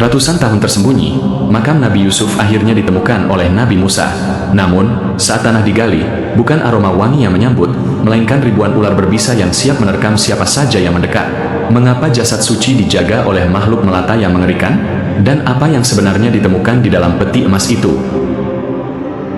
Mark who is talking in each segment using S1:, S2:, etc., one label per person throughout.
S1: Ratusan tahun tersembunyi, makam Nabi Yusuf akhirnya ditemukan oleh Nabi Musa. Namun, saat tanah digali, bukan aroma wangi yang menyambut, melainkan ribuan ular berbisa yang siap menerkam siapa saja yang mendekat. Mengapa jasad suci dijaga oleh makhluk melata yang mengerikan? Dan apa yang sebenarnya ditemukan di dalam peti emas itu?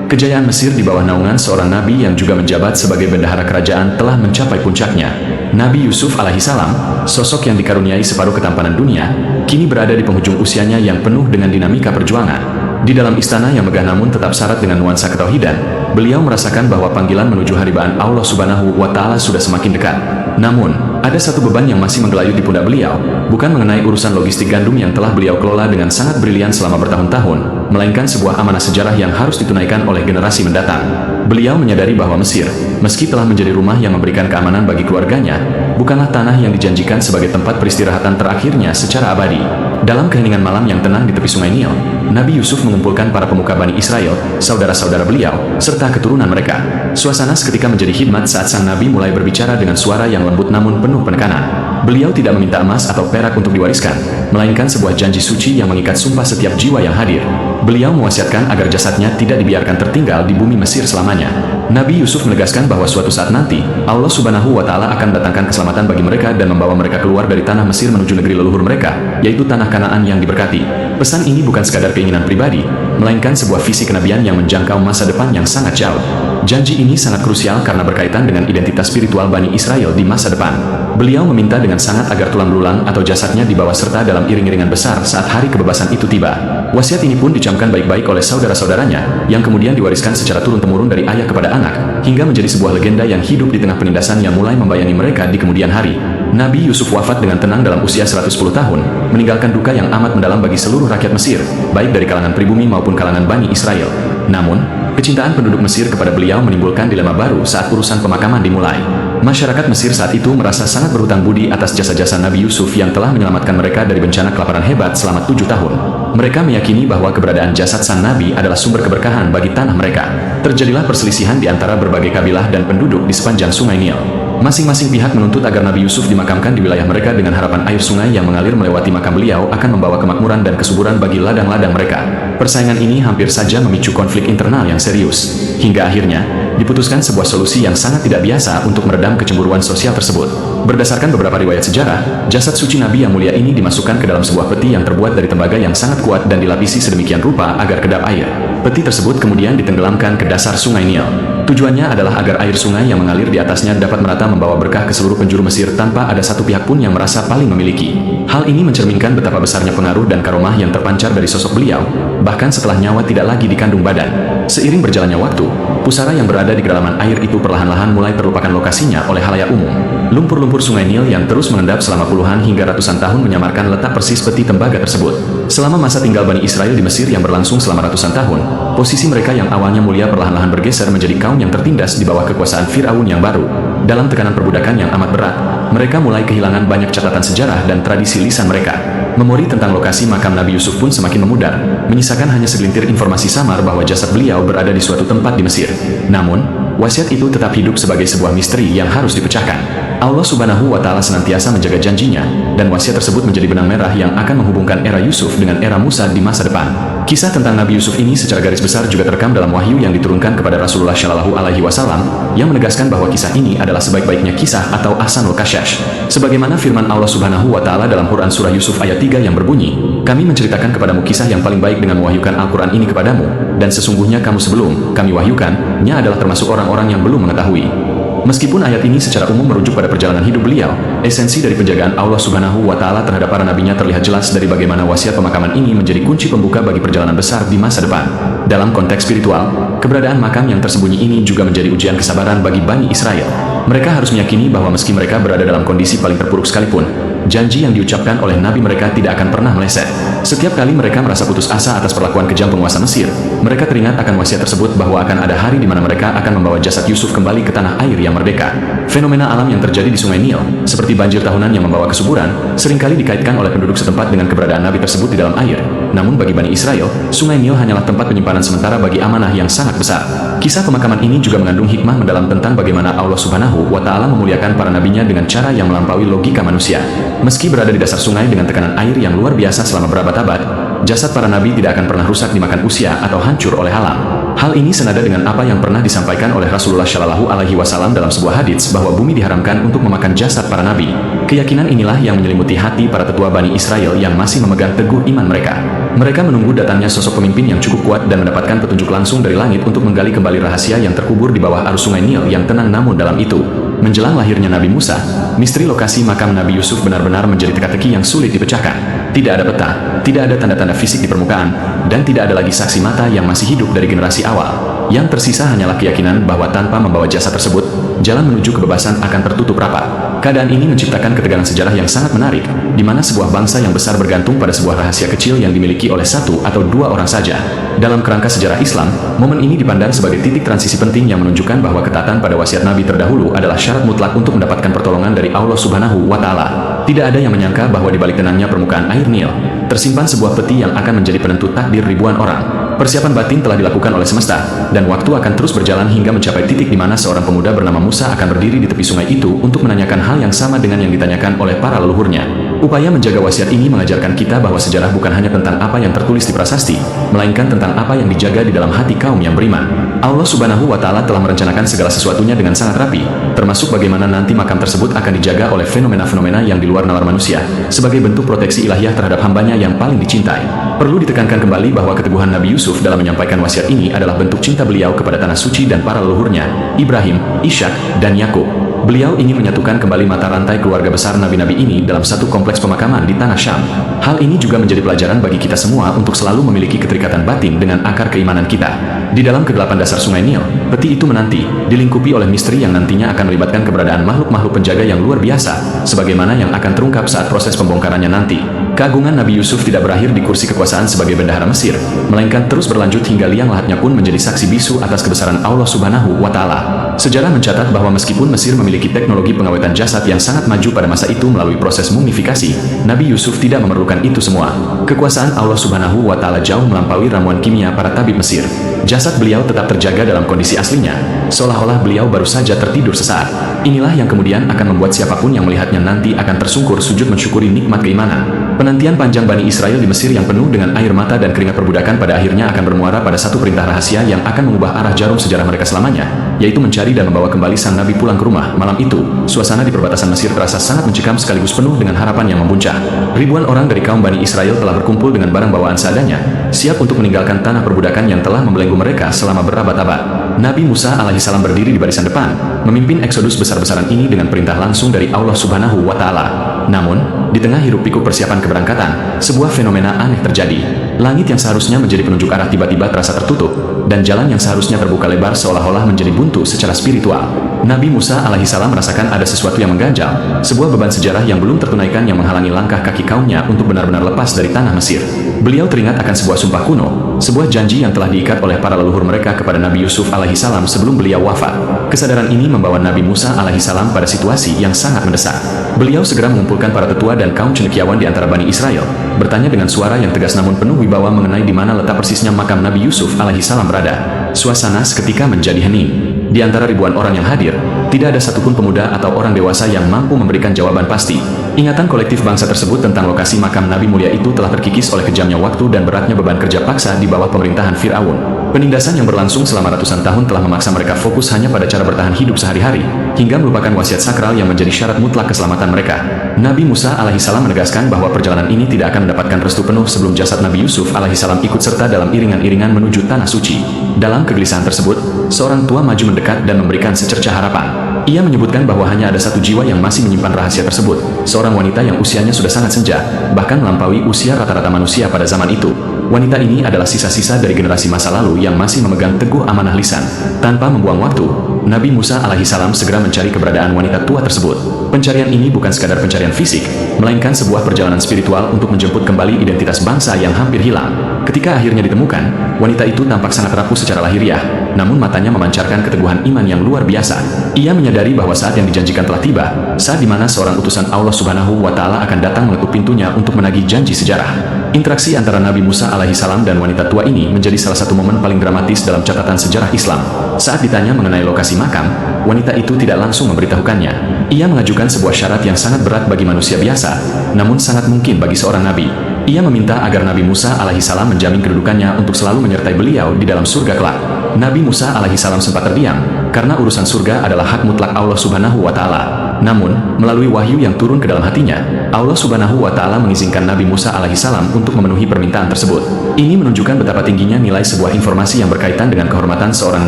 S1: Kejayaan Mesir di bawah naungan seorang nabi yang juga menjabat sebagai bendahara kerajaan telah mencapai puncaknya. Nabi Yusuf alaihissalam, sosok yang dikaruniai separuh ketampanan dunia, kini berada di penghujung usianya yang penuh dengan dinamika perjuangan. Di dalam istana yang megah namun tetap syarat dengan nuansa ketauhidan, beliau merasakan bahwa panggilan menuju haribaan Allah Subhanahu wa Ta'ala sudah semakin dekat. Namun, ada satu beban yang masih menggelayut di pundak beliau, bukan mengenai urusan logistik gandum yang telah beliau kelola dengan sangat brilian selama bertahun-tahun, melainkan sebuah amanah sejarah yang harus ditunaikan oleh generasi mendatang. Beliau menyadari bahwa Mesir, meski telah menjadi rumah yang memberikan keamanan bagi keluarganya, bukanlah tanah yang dijanjikan sebagai tempat peristirahatan terakhirnya secara abadi. Dalam keheningan malam yang tenang di tepi sungai Nil, Nabi Yusuf mengumpulkan para pemuka Bani Israel, saudara-saudara beliau, serta keturunan mereka. Suasana seketika menjadi hikmat saat sang Nabi mulai berbicara dengan suara yang lembut namun penuh penekanan. Beliau tidak meminta emas atau perak untuk diwariskan, melainkan sebuah janji suci yang mengikat sumpah setiap jiwa yang hadir. Beliau mewasiatkan agar jasadnya tidak dibiarkan tertinggal di bumi Mesir selamanya. Nabi Yusuf menegaskan bahwa suatu saat nanti, Allah Subhanahu wa Ta'ala akan mendatangkan keselamatan bagi mereka dan membawa mereka keluar dari tanah Mesir menuju negeri leluhur mereka, yaitu tanah Kanaan yang diberkati. Pesan ini bukan sekadar keinginan pribadi, melainkan sebuah visi kenabian yang menjangkau masa depan yang sangat jauh. Janji ini sangat krusial karena berkaitan dengan identitas spiritual Bani Israel di masa depan. Beliau meminta dengan sangat agar tulang belulang atau jasadnya dibawa serta dalam iring-iringan besar saat hari kebebasan itu tiba. Wasiat ini pun dicamkan baik-baik oleh saudara-saudaranya, yang kemudian diwariskan secara turun-temurun dari ayah kepada anak, hingga menjadi sebuah legenda yang hidup di tengah penindasan yang mulai membayangi mereka di kemudian hari. Nabi Yusuf wafat dengan tenang dalam usia 110 tahun, meninggalkan duka yang amat mendalam bagi seluruh rakyat Mesir, baik dari kalangan pribumi maupun kalangan Bani Israel. Namun, kecintaan penduduk Mesir kepada beliau menimbulkan dilema baru saat urusan pemakaman dimulai. Masyarakat Mesir saat itu merasa sangat berhutang budi atas jasa-jasa Nabi Yusuf yang telah menyelamatkan mereka dari bencana kelaparan hebat selama 7 tahun. Mereka meyakini bahwa keberadaan jasad sang Nabi adalah sumber keberkahan bagi tanah mereka. Terjadilah perselisihan di antara berbagai kabilah dan penduduk di sepanjang sungai Nil. Masing-masing pihak menuntut agar Nabi Yusuf dimakamkan di wilayah mereka dengan harapan air sungai yang mengalir melewati makam beliau akan membawa kemakmuran dan kesuburan bagi ladang-ladang mereka. Persaingan ini hampir saja memicu konflik internal yang serius. Hingga akhirnya, diputuskan sebuah solusi yang sangat tidak biasa untuk meredam kecemburuan sosial tersebut. Berdasarkan beberapa riwayat sejarah, jasad suci Nabi yang mulia ini dimasukkan ke dalam sebuah peti yang terbuat dari tembaga yang sangat kuat dan dilapisi sedemikian rupa agar kedap air. Peti tersebut kemudian ditenggelamkan ke dasar sungai Nil. Tujuannya adalah agar air sungai yang mengalir di atasnya dapat merata membawa berkah ke seluruh penjuru Mesir tanpa ada satu pihak pun yang merasa paling memiliki. Hal ini mencerminkan betapa besarnya pengaruh dan karomah yang terpancar dari sosok beliau, bahkan setelah nyawa tidak lagi dikandung badan. Seiring berjalannya waktu, pusara yang berada di kedalaman air itu perlahan-lahan mulai terlupakan lokasinya oleh khalayak umum. Lumpur-lumpur sungai Nil yang terus mengendap selama puluhan hingga ratusan tahun menyamarkan letak persis peti tembaga tersebut. Selama masa tinggal Bani Israel di Mesir yang berlangsung selama ratusan tahun, posisi mereka yang awalnya mulia perlahan-lahan bergeser menjadi kaum yang tertindas di bawah kekuasaan Firaun yang baru. Dalam tekanan perbudakan yang amat berat, mereka mulai kehilangan banyak catatan sejarah dan tradisi lisan mereka. Memori tentang lokasi makam Nabi Yusuf pun semakin memudar, menyisakan hanya segelintir informasi samar bahwa jasad beliau berada di suatu tempat di Mesir. Namun, wasiat itu tetap hidup sebagai sebuah misteri yang harus dipecahkan. Allah Subhanahu wa Ta'ala senantiasa menjaga janjinya, dan wasiat tersebut menjadi benang merah yang akan menghubungkan era Yusuf dengan era Musa di masa depan. Kisah tentang Nabi Yusuf ini secara garis besar juga terekam dalam wahyu yang diturunkan kepada Rasulullah Shallallahu Alaihi Wasallam, yang menegaskan bahwa kisah ini adalah sebaik-baiknya kisah atau ahsanul qasas. Sebagaimana firman Allah Subhanahu wa Ta'ala dalam Quran surah Yusuf ayat 3 yang berbunyi, "Kami menceritakan kepadamu kisah yang paling baik dengan mewahyukan Al-Quran ini kepadamu, dan sesungguhnya kamu sebelum kami wahyukannya adalah termasuk orang-orang yang belum mengetahui." Meskipun ayat ini secara umum merujuk pada perjalanan hidup beliau, esensi dari penjagaan Allah Subhanahu wa Ta'ala terhadap para nabinya terlihat jelas dari bagaimana wasiat pemakaman ini menjadi kunci pembuka bagi perjalanan besar di masa depan. Dalam konteks spiritual, keberadaan makam yang tersembunyi ini juga menjadi ujian kesabaran bagi Bani Israel. Mereka harus meyakini bahwa meski mereka berada dalam kondisi paling terpuruk sekalipun, janji yang diucapkan oleh Nabi mereka tidak akan pernah meleset. Setiap kali mereka merasa putus asa atas perlakuan kejam penguasa Mesir, mereka teringat akan wasiat tersebut bahwa akan ada hari di mana mereka akan membawa jasad Yusuf kembali ke tanah air yang merdeka. Fenomena alam yang terjadi di sungai Nil, seperti banjir tahunan yang membawa kesuburan, seringkali dikaitkan oleh penduduk setempat dengan keberadaan Nabi tersebut di dalam air. Namun bagi Bani Israel, sungai Nil hanyalah tempat penyimpanan sementara bagi amanah yang sangat besar. Kisah pemakaman ini juga mengandung hikmah mendalam tentang bagaimana Allah Subhanahu wa Ta'ala memuliakan para nabinya dengan cara yang melampaui logika manusia. Meski berada di dasar sungai dengan tekanan air yang luar biasa selama berabad-abad, jasad para nabi tidak akan pernah rusak dimakan usia atau hancur oleh alam. Hal ini senada dengan apa yang pernah disampaikan oleh Rasulullah Shallallahu Alaihi Wasallam dalam sebuah hadits bahwa bumi diharamkan untuk memakan jasad para nabi. Keyakinan inilah yang menyelimuti hati para tetua Bani Israel yang masih memegang teguh iman mereka. Mereka menunggu datangnya sosok pemimpin yang cukup kuat dan mendapatkan petunjuk langsung dari langit untuk menggali kembali rahasia yang terkubur di bawah arus sungai Nil yang tenang. Namun dalam itu, menjelang lahirnya Nabi Musa, misteri lokasi makam Nabi Yusuf benar-benar menjadi teka-teki yang sulit dipecahkan. Tidak ada peta, tidak ada tanda-tanda fisik di permukaan, dan tidak ada lagi saksi mata yang masih hidup dari generasi awal. Yang tersisa hanyalah keyakinan bahwa tanpa membawa jasad tersebut, jalan menuju kebebasan akan tertutup rapat. Keadaan ini menciptakan ketegangan sejarah yang sangat menarik, di mana sebuah bangsa yang besar bergantung pada sebuah rahasia kecil yang dimiliki oleh satu atau dua orang saja. Dalam kerangka sejarah Islam, momen ini dipandang sebagai titik transisi penting yang menunjukkan bahwa ketaatan pada wasiat Nabi terdahulu adalah syarat mutlak untuk mendapatkan pertolongan dari Allah Subhanahu wa Ta'ala. Tidak ada yang menyangka bahwa di balik tenangnya permukaan air Nil, tersimpan sebuah peti yang akan menjadi penentu takdir ribuan orang. Persiapan batin telah dilakukan oleh semesta, dan waktu akan terus berjalan hingga mencapai titik di mana seorang pemuda bernama Musa akan berdiri di tepi sungai itu untuk menanyakan hal yang sama dengan yang ditanyakan oleh para leluhurnya. Upaya menjaga wasiat ini mengajarkan kita bahwa sejarah bukan hanya tentang apa yang tertulis di prasasti, melainkan tentang apa yang dijaga di dalam hati kaum yang beriman. Allah Subhanahu wa Ta'ala telah merencanakan segala sesuatunya dengan sangat rapi, termasuk bagaimana nanti makam tersebut akan dijaga oleh fenomena-fenomena yang di luar nalar manusia, sebagai bentuk proteksi ilahiyah terhadap hambanya yang paling dicintai. Perlu ditekankan kembali bahwa keteguhan Nabi Yusuf dalam menyampaikan wasiat ini adalah bentuk cinta beliau kepada tanah suci dan para leluhurnya, Ibrahim, Ishak, dan Yakub. Beliau ingin menyatukan kembali mata rantai keluarga besar nabi-nabi ini dalam satu kompleks pemakaman di tanah Syam. Hal ini juga menjadi pelajaran bagi kita semua untuk selalu memiliki keterikatan batin dengan akar keimanan kita. Di dalam kedelapan dasar sungai Nil, peti itu menanti, dilingkupi oleh misteri yang nantinya akan melibatkan keberadaan makhluk-makhluk penjaga yang luar biasa, sebagaimana yang akan terungkap saat proses pembongkarannya nanti. Keagungan Nabi Yusuf tidak berakhir di kursi kekuasaan sebagai bendahara Mesir, melainkan terus berlanjut hingga liang lahatnya pun menjadi saksi bisu atas kebesaran Allah Subhanahu wa Ta'ala. Sejarah mencatat bahwa meskipun Mesir memiliki teknologi pengawetan jasad yang sangat maju pada masa itu melalui proses mumifikasi, Nabi Yusuf tidak memerlukan itu semua. Kekuasaan Allah Subhanahu wa Ta'ala jauh melampaui ramuan kimia para tabib Mesir. Jasad beliau tetap terjaga dalam kondisi aslinya, seolah-olah beliau baru saja tertidur sesaat. Inilah yang kemudian akan membuat siapapun yang melihatnya nanti akan tersungkur sujud mensyukuri nikmat keimanan. Penantian panjang Bani Israel di Mesir yang penuh dengan air mata dan keringat perbudakan pada akhirnya akan bermuara pada satu perintah rahasia yang akan mengubah arah jarum sejarah mereka selamanya, yaitu mencari dan membawa kembali sang Nabi pulang ke rumah. Malam itu, suasana di perbatasan Mesir terasa sangat mencekam sekaligus penuh dengan harapan yang membuncah. Ribuan orang dari kaum Bani Israel telah berkumpul dengan barang bawaan seadanya, siap untuk meninggalkan tanah perbudakan yang telah membelenggu mereka selama berabad-abad. Nabi Musa alaihissalam berdiri di barisan depan, memimpin eksodus besar-besaran ini dengan perintah langsung dari Allah Subhanahu wa Ta'ala. Namun, di tengah hiruk-pikuk persiapan keberangkatan, sebuah fenomena aneh terjadi. Langit yang seharusnya menjadi penunjuk arah tiba-tiba terasa tertutup, dan jalan yang seharusnya terbuka lebar seolah-olah menjadi buntu secara spiritual. Nabi Musa alaihissalam merasakan ada sesuatu yang mengganjal, sebuah beban sejarah yang belum tertunaikan yang menghalangi langkah kaki kaumnya untuk benar-benar lepas dari tanah Mesir. Beliau teringat akan sebuah sumpah kuno, sebuah janji yang telah diikat oleh para leluhur mereka kepada Nabi Yusuf alaihissalam sebelum beliau wafat. Kesadaran ini membawa Nabi Musa alaihissalam pada situasi yang sangat mendesak. Beliau segera mengumpulkan para tetua dan kaum cendekiawan di antara Bani Israel, bertanya dengan suara yang tegas namun penuh wibawa mengenai di mana letak persisnya makam Nabi Yusuf alaihissalam berada. Suasana seketika menjadi hening. Di antara ribuan orang yang hadir, tidak ada satupun pemuda atau orang dewasa yang mampu memberikan jawaban pasti. Ingatan kolektif bangsa tersebut tentang lokasi makam Nabi mulia itu telah terkikis oleh kejamnya waktu dan beratnya beban kerja paksa di bawah pemerintahan Fir'aun. Penindasan yang berlangsung selama ratusan tahun telah memaksa mereka fokus hanya pada cara bertahan hidup sehari-hari, hingga melupakan wasiat sakral yang menjadi syarat mutlak keselamatan mereka. Nabi Musa alaihissalam menegaskan bahwa perjalanan ini tidak akan mendapatkan restu penuh sebelum jasad Nabi Yusuf alaihissalam ikut serta dalam iringan-iringan menuju tanah suci. Dalam kegelisahan tersebut, seorang tua maju mendekat dan memberikan secercah harapan. Ia menyebutkan bahwa hanya ada satu jiwa yang masih menyimpan rahasia tersebut, seorang wanita yang usianya sudah sangat senja, bahkan melampaui usia rata-rata manusia pada zaman itu. Wanita ini adalah sisa-sisa dari generasi masa lalu yang masih memegang teguh amanah lisan. Tanpa membuang waktu, Nabi Musa alaihissalam segera mencari keberadaan wanita tua tersebut. Pencarian ini bukan sekadar pencarian fisik, melainkan sebuah perjalanan spiritual untuk menjemput kembali identitas bangsa yang hampir hilang. Ketika akhirnya ditemukan, wanita itu tampak sangat rapuh secara lahiriah, namun matanya memancarkan keteguhan iman yang luar biasa. Ia menyadari bahwa saat yang dijanjikan telah tiba, saat di mana seorang utusan Allah Subhanahu wa Ta'ala akan datang mengetuk pintunya untuk menagih janji sejarah. Interaksi antara Nabi Musa alaihissalam dan wanita tua ini menjadi salah satu momen paling dramatis dalam catatan sejarah Islam. Saat ditanya mengenai lokasi makam, wanita itu tidak langsung memberitahukannya. Ia mengajukan sebuah syarat yang sangat berat bagi manusia biasa, namun sangat mungkin bagi seorang nabi. Ia meminta agar Nabi Musa alaihissalam menjamin kedudukannya untuk selalu menyertai beliau di dalam surga kelak. Nabi Musa alaihissalam sempat terdiam, karena urusan surga adalah hak mutlak Allah Subhanahu wa Ta'ala. Namun, melalui wahyu yang turun ke dalam hatinya, Allah Subhanahu wa Ta'ala mengizinkan Nabi Musa alaihissalam untuk memenuhi permintaan tersebut. Ini menunjukkan betapa tingginya nilai sebuah informasi yang berkaitan dengan kehormatan seorang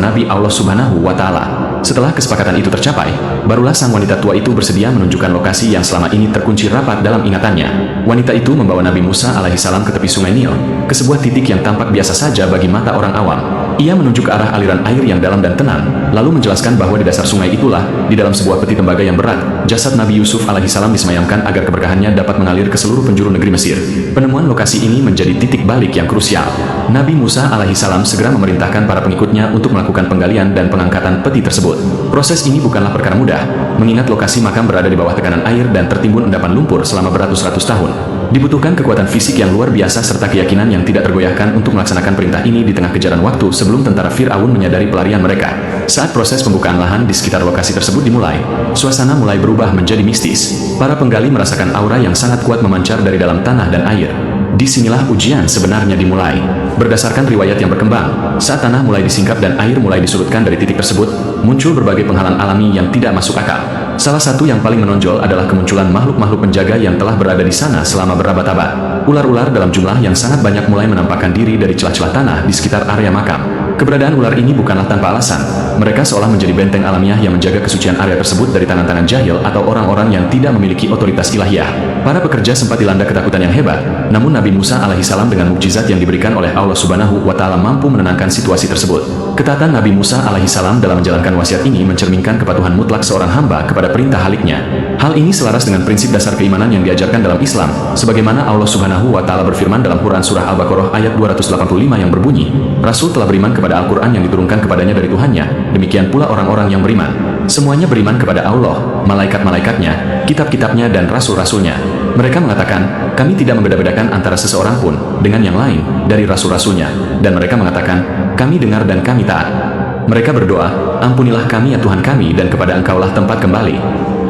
S1: Nabi Allah Subhanahu wa Ta'ala. Setelah kesepakatan itu tercapai, barulah sang wanita tua itu bersedia menunjukkan lokasi yang selama ini terkunci rapat dalam ingatannya. Wanita itu membawa Nabi Musa alaihissalam ke tepi sungai Nil, ke sebuah titik yang tampak biasa saja bagi mata orang awam. Ia menunjuk ke arah aliran air yang dalam dan tenang, lalu menjelaskan bahwa di dasar sungai itulah, di dalam sebuah peti tembaga yang berat, jasad Nabi Yusuf alaihissalam disemayamkan agar keberkahannya dapat mengalir ke seluruh penjuru negeri Mesir. Penemuan lokasi ini menjadi titik balik yang krusial. Nabi Musa alaihissalam segera memerintahkan para pengikutnya untuk melakukan penggalian dan pengangkatan peti tersebut. Proses ini bukanlah perkara mudah, mengingat lokasi makam berada di bawah tekanan air dan tertimbun endapan lumpur selama beratus-ratus tahun. Dibutuhkan kekuatan fisik yang luar biasa serta keyakinan yang tidak tergoyahkan untuk melaksanakan perintah ini di tengah kejaran waktu sebelum tentara Fir'aun menyadari pelarian mereka. Saat proses pembukaan lahan di sekitar lokasi tersebut dimulai, suasana mulai berubah menjadi mistis. Para penggali merasakan aura yang sangat kuat memancar dari dalam tanah dan air. Disinilah ujian sebenarnya dimulai. Berdasarkan riwayat yang berkembang, saat tanah mulai disingkap dan air mulai disurutkan dari titik tersebut, muncul berbagai penghalang alami yang tidak masuk akal. Salah satu yang paling menonjol adalah kemunculan makhluk-makhluk penjaga yang telah berada di sana selama berabad-abad. Ular-ular dalam jumlah yang sangat banyak mulai menampakkan diri dari celah-celah tanah di sekitar area makam. Keberadaan ular ini bukanlah tanpa alasan. Mereka seolah menjadi benteng alamiah yang menjaga kesucian area tersebut dari tangan-tangan jahil atau orang-orang yang tidak memiliki otoritas ilahiyah. Para pekerja sempat dilanda ketakutan yang hebat, namun Nabi Musa alaihissalam dengan mukjizat yang diberikan oleh Allah Subhanahu wa Ta'ala mampu menenangkan situasi tersebut. Ketaatan Nabi Musa alaihissalam dalam menjalankan wasiat ini mencerminkan kepatuhan mutlak seorang hamba kepada perintah Haliknya. Hal ini selaras dengan prinsip dasar keimanan yang diajarkan dalam Islam, sebagaimana Allah Subhanahu wa Ta'ala berfirman dalam Quran Surah Al-Baqarah ayat 285 yang berbunyi, Rasul telah beriman kepada Al-Quran yang diturunkan kepadanya dari Tuhannya, demikian pula orang-orang yang beriman. Semuanya beriman kepada Allah, malaikat-malaikatnya, kitab-kitabnya dan rasul-rasulnya. Mereka mengatakan, kami tidak membeda-bedakan antara seseorang pun dengan yang lain dari rasul-rasulnya, dan mereka mengatakan, kami dengar dan kami taat. Mereka berdoa, ampunilah kami ya Tuhan kami dan kepada Engkaulah tempat kembali.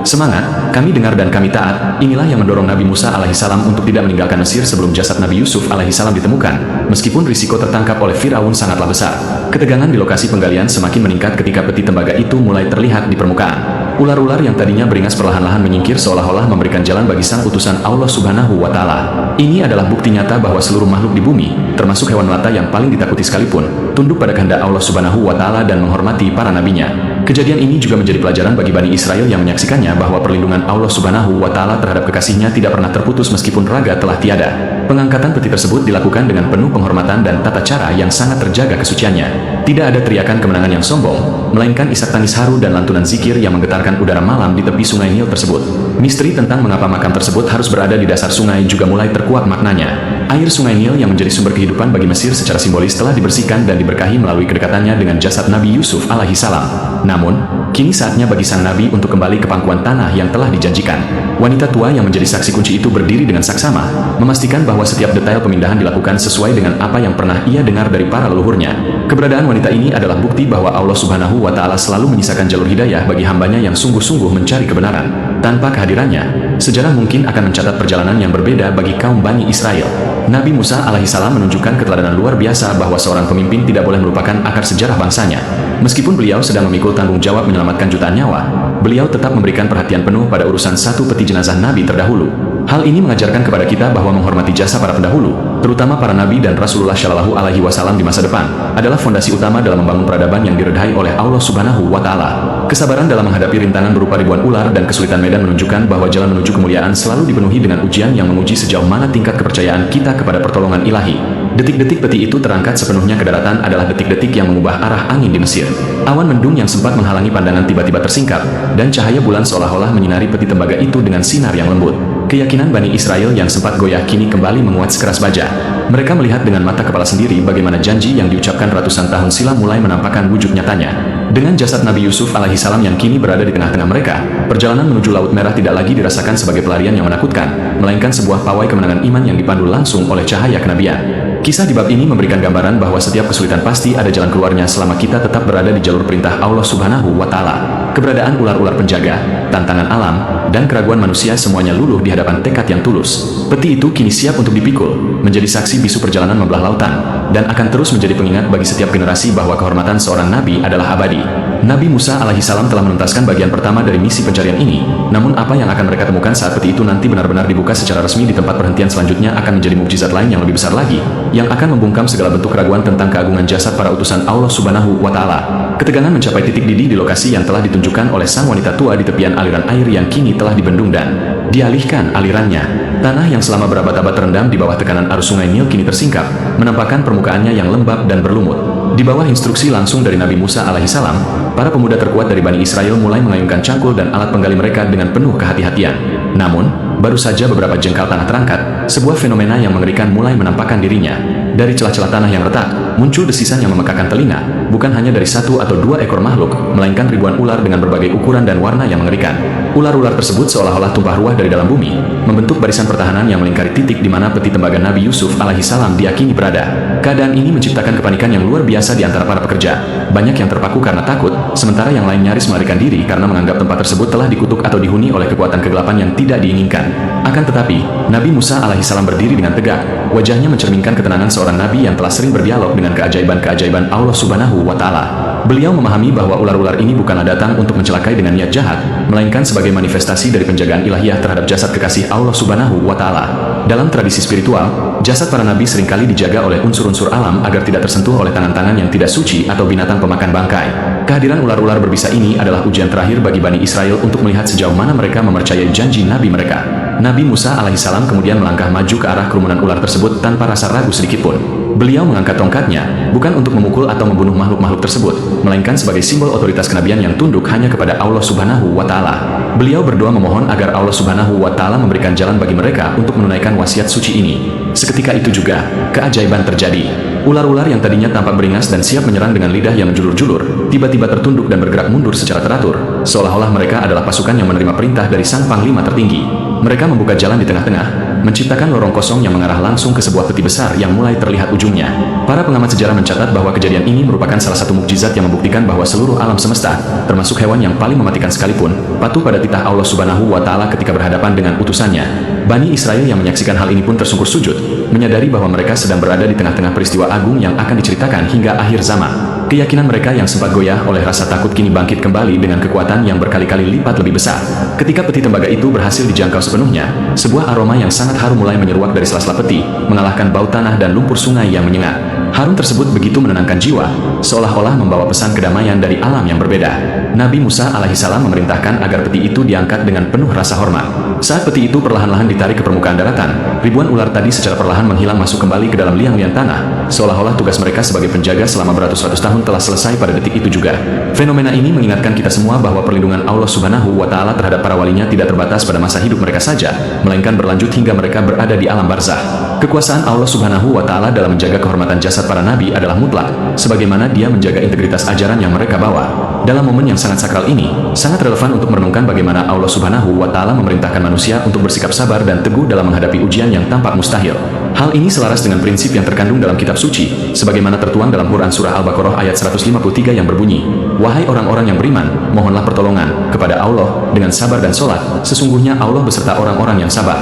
S1: Semangat, kami dengar dan kami taat, inilah yang mendorong Nabi Musa alaihissalam untuk tidak meninggalkan Mesir sebelum jasad Nabi Yusuf alaihissalam ditemukan, meskipun risiko tertangkap oleh Fir'aun sangatlah besar. Ketegangan di lokasi penggalian semakin meningkat ketika peti tembaga itu mulai terlihat di permukaan. Ular-ular yang tadinya beringas perlahan-lahan menyingkir seolah-olah memberikan jalan bagi sang utusan Allah Subhanahu wa Ta'ala. Ini adalah bukti nyata bahwa seluruh makhluk di bumi, termasuk hewan melata yang paling ditakuti sekalipun, tunduk pada kehendak Allah Subhanahu wa Ta'ala dan menghormati para nabinya. Kejadian ini juga menjadi pelajaran bagi Bani Israel yang menyaksikannya bahwa perlindungan Allah Subhanahu wa Ta'ala terhadap kekasihnya tidak pernah terputus meskipun raga telah tiada. Pengangkatan peti tersebut dilakukan dengan penuh penghormatan dan tata cara yang sangat terjaga kesuciannya. Tidak ada teriakan kemenangan yang sombong, melainkan isak tangis haru dan lantunan zikir yang menggetarkan udara malam di tepi sungai Nil tersebut. Misteri tentang mengapa makam tersebut harus berada di dasar sungai juga mulai terkuak maknanya. Air sungai Nil yang menjadi sumber kehidupan bagi Mesir secara simbolis telah dibersihkan dan diberkahi melalui kedekatannya dengan jasad Nabi Yusuf alaihissalam. Namun, kini saatnya bagi sang Nabi untuk kembali ke pangkuan tanah yang telah dijanjikan. Wanita tua yang menjadi saksi kunci itu berdiri dengan saksama, memastikan bahwa setiap detail pemindahan dilakukan sesuai dengan apa yang pernah ia dengar dari para leluhurnya. Keberadaan wanita ini adalah bukti bahwa Allah Subhanahu wa Ta'ala selalu menyisakan jalur hidayah bagi hambanya yang sungguh-sungguh mencari kebenaran. Tanpa kehadirannya, sejarah mungkin akan mencatat perjalanan yang berbeda bagi kaum Bani Israel. Nabi Musa alaihissalam menunjukkan keteladanan luar biasa bahwa seorang pemimpin tidak boleh melupakan akar sejarah bangsanya. Meskipun beliau sedang memikul tanggung jawab menyelamatkan jutaan nyawa, beliau tetap memberikan perhatian penuh pada urusan satu peti jenazah Nabi terdahulu. Hal ini mengajarkan kepada kita bahwa menghormati jasa para pendahulu, terutama para nabi dan Rasulullah Shallallahu Alaihi Wasallam di masa depan, adalah fondasi utama dalam membangun peradaban yang diredai oleh Allah Subhanahu wa Ta'ala. Kesabaran dalam menghadapi rintangan berupa ribuan ular dan kesulitan medan menunjukkan bahwa jalan menuju kemuliaan selalu dipenuhi dengan ujian yang menguji sejauh mana tingkat kepercayaan kita kepada pertolongan ilahi. Detik-detik peti itu terangkat sepenuhnya ke daratan adalah detik-detik yang mengubah arah angin di Mesir. Awan mendung yang sempat menghalangi pandangan tiba-tiba tersingkap, dan cahaya bulan seolah-olah menyinari peti tembaga itu dengan sinar yang lembut. Keyakinan Bani Israel yang sempat goyah kini kembali menguat sekeras baja. Mereka melihat dengan mata kepala sendiri bagaimana janji yang diucapkan ratusan tahun silam mulai menampakkan wujud nyatanya. Dengan jasad Nabi Yusuf alaihissalam yang kini berada di tengah-tengah mereka, perjalanan menuju Laut Merah tidak lagi dirasakan sebagai pelarian yang menakutkan, melainkan sebuah pawai kemenangan iman yang dipandu langsung oleh cahaya kenabian. Kisah di bab ini memberikan gambaran bahwa setiap kesulitan pasti ada jalan keluarnya selama kita tetap berada di jalur perintah Allah Subhanahu wa Ta'ala. Keberadaan ular-ular penjaga, tantangan alam, dan keraguan manusia semuanya luluh di hadapan tekad yang tulus. Peti itu kini siap untuk dipikul, menjadi saksi bisu perjalanan membelah lautan, dan akan terus menjadi pengingat bagi setiap generasi bahwa kehormatan seorang nabi adalah abadi. Nabi Musa alaihissalam telah menuntaskan bagian pertama dari misi pencarian ini, namun apa yang akan mereka temukan saat peti itu nanti benar-benar dibuka secara resmi di tempat perhentian selanjutnya akan menjadi mukjizat lain yang lebih besar lagi, yang akan membungkam segala bentuk keraguan tentang keagungan jasad para utusan Allah Subhanahu wa Ta'ala. Ketegangan mencapai titik didih di lokasi yang telah ditunjukkan oleh sang wanita tua di tepian aliran air yang kini telah dibendung dan dialihkan alirannya. Tanah yang selama berabad-abad terendam di bawah tekanan arus sungai Nil kini tersingkap, menampakkan permukaannya yang lembab dan berlumut. Di bawah instruksi langsung dari Nabi Musa alaihissalam, para pemuda terkuat dari Bani Israel mulai mengayunkan cangkul dan alat penggali mereka dengan penuh kehati-hatian. Namun, baru saja beberapa jengkal tanah terangkat, sebuah fenomena yang mengerikan mulai menampakkan dirinya. Dari celah-celah tanah yang retak, muncul desisan yang memekakan telinga, bukan hanya dari satu atau dua ekor makhluk, melainkan ribuan ular dengan berbagai ukuran dan warna yang mengerikan. Ular-ular tersebut seolah-olah tumpah ruah dari dalam bumi, membentuk barisan pertahanan yang melingkari titik di mana peti tembaga Nabi Yusuf alaihissalam diakini berada. Keadaan ini menciptakan kepanikan yang luar biasa di antara para pekerja. Banyak yang terpaku karena takut, sementara yang lain nyaris melarikan diri karena menganggap tempat tersebut telah dikutuk atau dihuni oleh kekuatan kegelapan yang tidak diinginkan. Akan tetapi, Nabi Musa alaihissalam berdiri dengan tegak, wajahnya mencerminkan ketenangan seorang nabi yang telah sering berdialog dengan keajaiban-keajaiban Allah Subhanahu wa Ta'ala. Beliau memahami bahwa ular-ular ini bukanlah datang untuk mencelakai dengan niat jahat, melainkan sebagai manifestasi dari penjagaan ilahiyah terhadap jasad kekasih Allah Subhanahu wa Ta'ala. Dalam tradisi spiritual, jasad para nabi seringkali dijaga oleh unsur-unsur alam agar tidak tersentuh oleh tangan-tangan yang tidak suci atau binatang pemakan bangkai. Kehadiran ular-ular berbisa ini adalah ujian terakhir bagi Bani Israel untuk melihat sejauh mana mereka mempercayai janji nabi mereka. Nabi Musa alaihissalam kemudian melangkah maju ke arah kerumunan ular tersebut tanpa rasa ragu sedikitpun. Beliau mengangkat tongkatnya, bukan untuk memukul atau membunuh makhluk-makhluk tersebut, melainkan sebagai simbol otoritas kenabian yang tunduk hanya kepada Allah Subhanahu wa Ta'ala. Beliau berdoa memohon agar Allah Subhanahu wa Ta'ala memberikan jalan bagi mereka untuk menunaikan wasiat suci ini. Seketika itu juga, keajaiban terjadi. Ular-ular yang tadinya tampak beringas dan siap menyerang dengan lidah yang menjulur-julur, tiba-tiba tertunduk dan bergerak mundur secara teratur, seolah-olah mereka adalah pasukan yang menerima perintah dari sang panglima tertinggi. Mereka membuka jalan di tengah-tengah, menciptakan lorong kosong yang mengarah langsung ke sebuah peti besar yang mulai terlihat ujungnya. Para pengamat sejarah mencatat bahwa kejadian ini merupakan salah satu mukjizat yang membuktikan bahwa seluruh alam semesta, termasuk hewan yang paling mematikan sekalipun, patuh pada titah Allah Subhanahu wa Ta'ala ketika berhadapan dengan utusannya. Bani Israel yang menyaksikan hal ini pun tersungkur sujud, menyadari bahwa mereka sedang berada di tengah-tengah peristiwa agung yang akan diceritakan hingga akhir zaman. Keyakinan mereka yang sempat goyah oleh rasa takut kini bangkit kembali dengan kekuatan yang berkali-kali lipat lebih besar. Ketika peti tembaga itu berhasil dijangkau sepenuhnya, sebuah aroma yang sangat harum mulai menyeruak dari sela-sela peti, mengalahkan bau tanah dan lumpur sungai yang menyengat. Harum tersebut begitu menenangkan jiwa, seolah-olah membawa pesan kedamaian dari alam yang berbeda. Nabi Musa alaihissalam memerintahkan agar peti itu diangkat dengan penuh rasa hormat. Saat peti itu perlahan-lahan ditarik ke permukaan daratan, ribuan ular tadi secara perlahan menghilang masuk kembali ke dalam liang-liang tanah, seolah-olah tugas mereka sebagai penjaga selama beratus-ratus tahun telah selesai pada detik itu juga. Fenomena ini mengingatkan kita semua bahwa perlindungan Allah Subhanahu wa Ta'ala terhadap para walinya tidak terbatas pada masa hidup mereka saja, melainkan berlanjut hingga mereka berada di alam barzah. Kekuasaan Allah Subhanahu wa Ta'ala dalam menjaga kehormatan jasad para nabi adalah mutlak, sebagaimana Dia menjaga integritas ajaran yang mereka bawa. Dalam momen yang sangat sakral ini, sangat relevan untuk merenungkan bagaimana Allah Subhanahu wa Ta'ala memerintahkan manusia untuk bersikap sabar dan teguh dalam menghadapi ujian yang tampak mustahil. Hal ini selaras dengan prinsip yang terkandung dalam kitab suci, sebagaimana tertuang dalam Quran Surah Al-Baqarah ayat 153 yang berbunyi, "Wahai orang-orang yang beriman, mohonlah pertolongan kepada Allah dengan sabar dan sholat, sesungguhnya Allah beserta orang-orang yang sabar."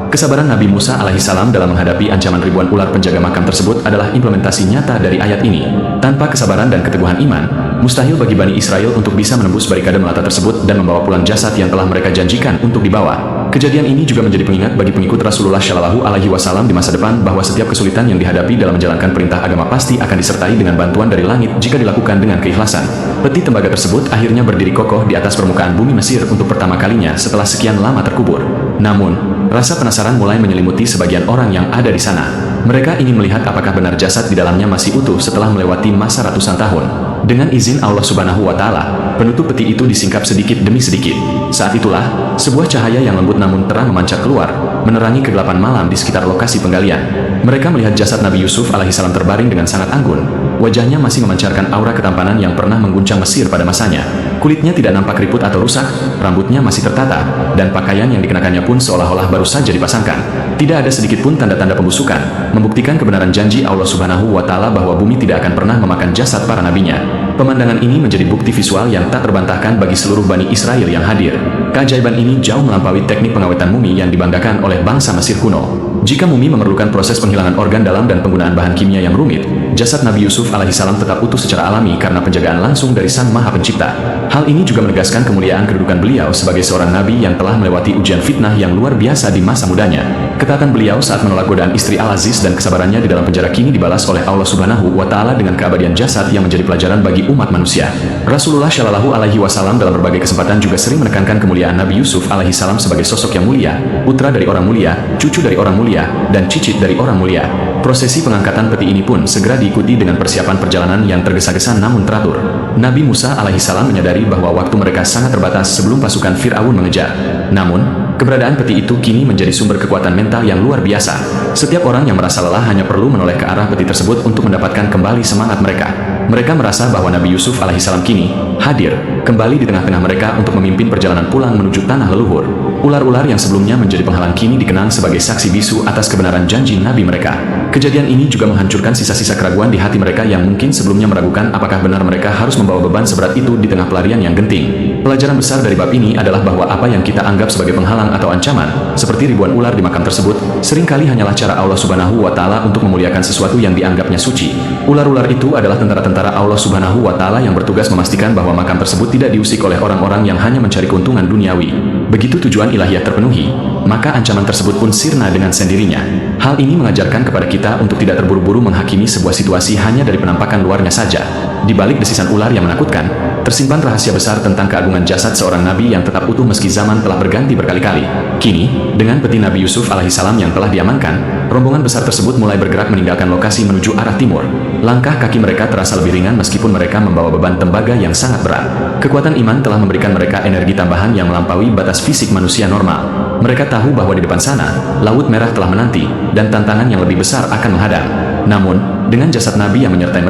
S1: Kesabaran Nabi Musa alaihissalam dalam menghadapi ancaman ribuan ular penjaga makam tersebut adalah implementasi nyata dari ayat ini. Tanpa kesabaran dan keteguhan iman, mustahil bagi Bani Israel untuk bisa menembus barikade melata tersebut dan membawa pulang jasad yang telah mereka janjikan untuk dibawa. Kejadian ini juga menjadi pengingat bagi pengikut Rasulullah Shallallahu Alaihi Wasallam di masa depan bahwa setiap kesulitan yang dihadapi dalam menjalankan perintah agama pasti akan disertai dengan bantuan dari langit jika dilakukan dengan keikhlasan. Peti tembaga tersebut akhirnya berdiri kokoh di atas permukaan bumi Mesir untuk pertama kalinya setelah sekian lama terkubur. Namun, rasa penasaran mulai menyelimuti sebagian orang yang ada di sana. Mereka ingin melihat apakah benar jasad di dalamnya masih utuh setelah melewati masa ratusan tahun. Dengan izin Allah Subhanahu wa Ta'ala, penutup peti itu disingkap sedikit demi sedikit. Saat itulah, sebuah cahaya yang lembut namun terang memancar keluar, menerangi kegelapan malam di sekitar lokasi penggalian. Mereka melihat jasad Nabi Yusuf alaihissalam terbaring dengan sangat anggun. wajahnya masih memancarkan aura ketampanan yang pernah mengguncang Mesir pada masanya. Kulitnya tidak nampak keriput atau rusak, rambutnya masih tertata, dan pakaian yang dikenakannya pun seolah-olah baru saja dipasangkan. Tidak ada sedikit pun tanda-tanda pembusukan, membuktikan kebenaran janji Allah Subhanahu wa Ta'ala bahwa bumi tidak akan pernah memakan jasad para nabinya. Pemandangan ini menjadi bukti visual yang tak terbantahkan bagi seluruh Bani Israel yang hadir. Keajaiban ini jauh melampaui teknik pengawetan mumi yang dibanggakan oleh bangsa Mesir kuno. Jika mumi memerlukan proses penghilangan organ dalam dan penggunaan bahan kimia yang rumit, jasad Nabi Yusuf alaihissalam tetap utuh secara alami karena penjagaan langsung dari Sang Maha Pencipta. Hal ini juga menegaskan kemuliaan kedudukan beliau sebagai seorang nabi yang telah melewati ujian fitnah yang luar biasa di masa mudanya. Ketaatan beliau saat menolak godaan istri Al-Aziz dan kesabarannya di dalam penjara kini dibalas oleh Allah Subhanahu wa Ta'ala dengan keabadian jasad yang menjadi pelajaran bagi umat manusia. Rasulullah Shallallahu Alaihi Wasallam dalam berbagai kesempatan juga sering menekankan kemuliaan Nabi Yusuf alaihissalam sebagai sosok yang mulia, putra dari orang mulia, cucu dari orang mulia, dan cicit dari orang mulia. Prosesi pengangkatan peti ini pun segera diikuti dengan persiapan perjalanan yang tergesa-gesa namun teratur. Nabi Musa alaihissalam menyadari bahwa waktu mereka sangat terbatas sebelum pasukan Fir'aun mengejar. Namun, keberadaan peti itu kini menjadi sumber kekuatan mental yang luar biasa. Setiap orang yang merasa lelah hanya perlu menoleh ke arah peti tersebut untuk mendapatkan kembali semangat mereka. Mereka merasa bahwa Nabi Yusuf alaihissalam kini hadir kembali di tengah-tengah mereka untuk memimpin perjalanan pulang menuju tanah leluhur. Ular-ular yang sebelumnya menjadi penghalang kini dikenang sebagai saksi bisu atas kebenaran janji Nabi mereka. Kejadian ini juga menghancurkan sisa-sisa keraguan di hati mereka yang mungkin sebelumnya meragukan apakah benar mereka harus membawa beban seberat itu di tengah pelarian yang genting. Pelajaran besar dari bab ini adalah bahwa apa yang kita anggap sebagai penghalang atau ancaman, seperti ribuan ular di makam tersebut, seringkali hanyalah cara Allah Subhanahu wa Ta'ala untuk memuliakan sesuatu yang dianggapnya suci. Ular-ular itu adalah tentara-tentara Allah Subhanahu wa Ta'ala yang bertugas memastikan bahwa makam tersebut tidak diusik oleh orang-orang yang hanya mencari keuntungan duniawi. Begitu tujuan ilahiyah terpenuhi, maka ancaman tersebut pun sirna dengan sendirinya. Hal ini mengajarkan kepada kita untuk tidak terburu-buru menghakimi sebuah situasi hanya dari penampakan luarnya saja. Di balik desisan ular yang menakutkan, tersimpan rahasia besar tentang keagungan jasad seorang nabi yang tetap utuh meski zaman telah berganti berkali-kali. Kini, dengan peti Nabi Yusuf alaihissalam yang telah diamankan, rombongan besar tersebut mulai bergerak meninggalkan lokasi menuju arah timur. Langkah kaki mereka terasa lebih ringan meskipun mereka membawa beban tembaga yang sangat berat. Kekuatan iman telah memberikan mereka energi tambahan yang melampaui batas fisik manusia normal. Mereka tahu bahwa di depan sana, Laut Merah telah menanti, dan tantangan yang lebih besar akan menghadang. Namun, dengan jasad Nabi yang menyertai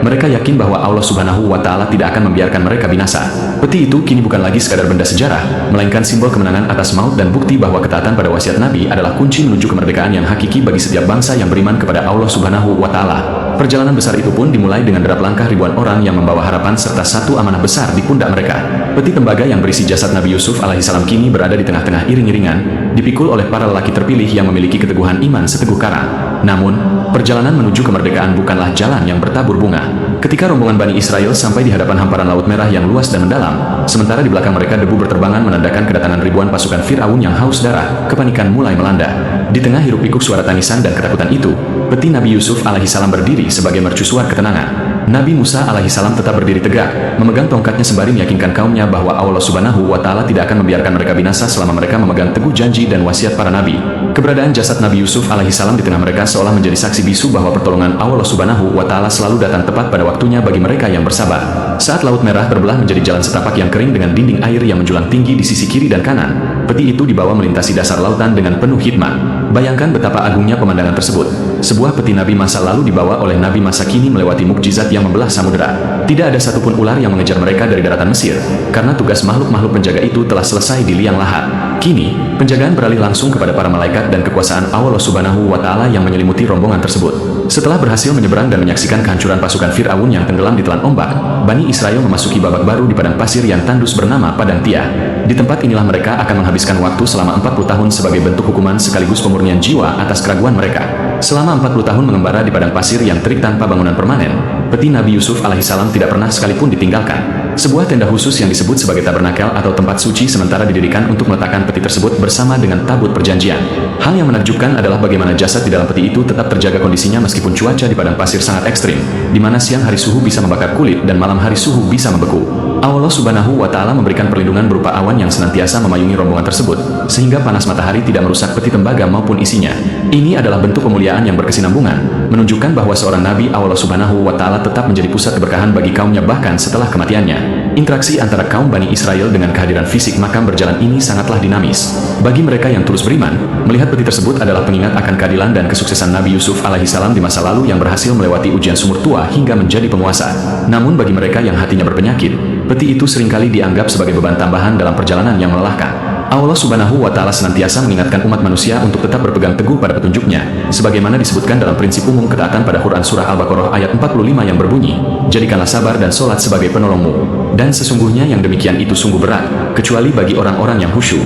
S1: mereka yakin bahwa Allah Subhanahu wa Ta'ala tidak akan membiarkan mereka binasa. Peti itu kini bukan lagi sekadar benda sejarah, melainkan simbol kemenangan atas maut dan bukti bahwa ketaatan pada wasiat Nabi adalah kunci menuju kemerdekaan yang hakiki bagi setiap bangsa yang beriman kepada Allah Subhanahu wa Ta'ala. Perjalanan besar itu pun dimulai dengan derap langkah ribuan orang yang membawa harapan serta satu amanah besar di pundak mereka. Peti tembaga yang berisi jasad Nabi Yusuf alaihissalam kini berada di tengah-tengah iring-iringan, dipikul oleh para lelaki terpilih yang memiliki keteguhan iman seteguh karang. Namun, perjalanan menuju kemerdekaan bukanlah jalan yang bertabur bunga. Ketika rombongan Bani Israel sampai di hadapan hamparan Laut Merah yang luas dan mendalam, sementara di belakang mereka debu berterbangan menandakan kedatangan ribuan pasukan Fir'aun yang haus darah, kepanikan mulai melanda. Di tengah hiruk-pikuk suara tangisan dan ketakutan itu, peti Nabi Yusuf alaihissalam berdiri sebagai mercusuar ketenangan. Nabi Musa alaihissalam tetap berdiri tegak, memegang tongkatnya sembari meyakinkan kaumnya bahwa Allah Subhanahu wa Ta'ala tidak akan membiarkan mereka binasa selama mereka memegang teguh janji dan wasiat para nabi. Keberadaan jasad Nabi Yusuf alaihissalam di tengah mereka seolah menjadi saksi bisu bahwa pertolongan Allah Subhanahu wa Ta'ala selalu datang tepat pada waktunya bagi mereka yang bersabar. Saat Laut Merah terbelah menjadi jalan setapak yang kering dengan dinding air yang menjulang tinggi di sisi kiri dan kanan, peti itu dibawa melintasi dasar lautan dengan penuh hikmat. Bayangkan betapa agungnya pemandangan tersebut. Sebuah peti Nabi masa lalu dibawa oleh Nabi masa kini melewati mukjizat yang membelah samudera. Tidak ada satupun ular yang mengejar mereka dari daratan Mesir, karena tugas makhluk-makhluk penjaga itu telah selesai di liang lahat. Kini, penjagaan beralih langsung kepada para malaikat dan kekuasaan Allah Subhanahu wa Ta'ala yang menyelimuti rombongan tersebut. Setelah berhasil menyeberang dan menyaksikan kehancuran pasukan Fir'aun yang tenggelam di telan ombak, Bani Israel memasuki babak baru di padang pasir yang tandus bernama Padang Tia. Di tempat inilah mereka akan menghabiskan waktu selama 40 tahun sebagai bentuk hukuman sekaligus pemurnian jiwa atas keraguan mereka. Selama 40 tahun mengembara di padang pasir yang terik tanpa bangunan permanen, peti Nabi Yusuf alaihissalam tidak pernah sekalipun ditinggalkan. Sebuah tenda khusus yang disebut sebagai tabernakel atau tempat suci sementara didirikan untuk meletakkan peti tersebut bersama dengan tabut perjanjian. Hal yang menakjubkan adalah bagaimana jasad di dalam peti itu tetap terjaga kondisinya meskipun cuaca di padang pasir sangat ekstrim, di mana siang hari suhu bisa membakar kulit dan malam hari suhu bisa membeku. Allah Subhanahu wa Ta'ala memberikan perlindungan berupa awan yang senantiasa memayungi rombongan tersebut, sehingga panas matahari tidak merusak peti tembaga maupun isinya. Ini adalah bentuk pemuliaan yang berkesinambungan, menunjukkan bahwa seorang nabi Allah Subhanahu wa Ta'ala tetap menjadi pusat keberkahan bagi kaumnya bahkan setelah kematiannya. Interaksi antara kaum Bani Israel dengan kehadiran fisik makam berjalan ini sangatlah dinamis. Bagi mereka yang tulus beriman, melihat peti tersebut adalah pengingat akan keadilan dan kesuksesan Nabi Yusuf alaihissalam di masa lalu yang berhasil melewati ujian sumur tua hingga menjadi penguasa. Namun bagi mereka yang hatinya berpenyakit, peti itu seringkali dianggap sebagai beban tambahan dalam perjalanan yang melelahkan. Allah Subhanahu wa Ta'ala senantiasa mengingatkan umat manusia untuk tetap berpegang teguh pada petunjuknya, sebagaimana disebutkan dalam prinsip umum ketaatan pada Quran Surah Al-Baqarah ayat 45 yang berbunyi, "Jadikanlah sabar dan sholat sebagai penolongmu. Dan sesungguhnya yang demikian itu sungguh berat, kecuali bagi orang-orang yang khusyuk."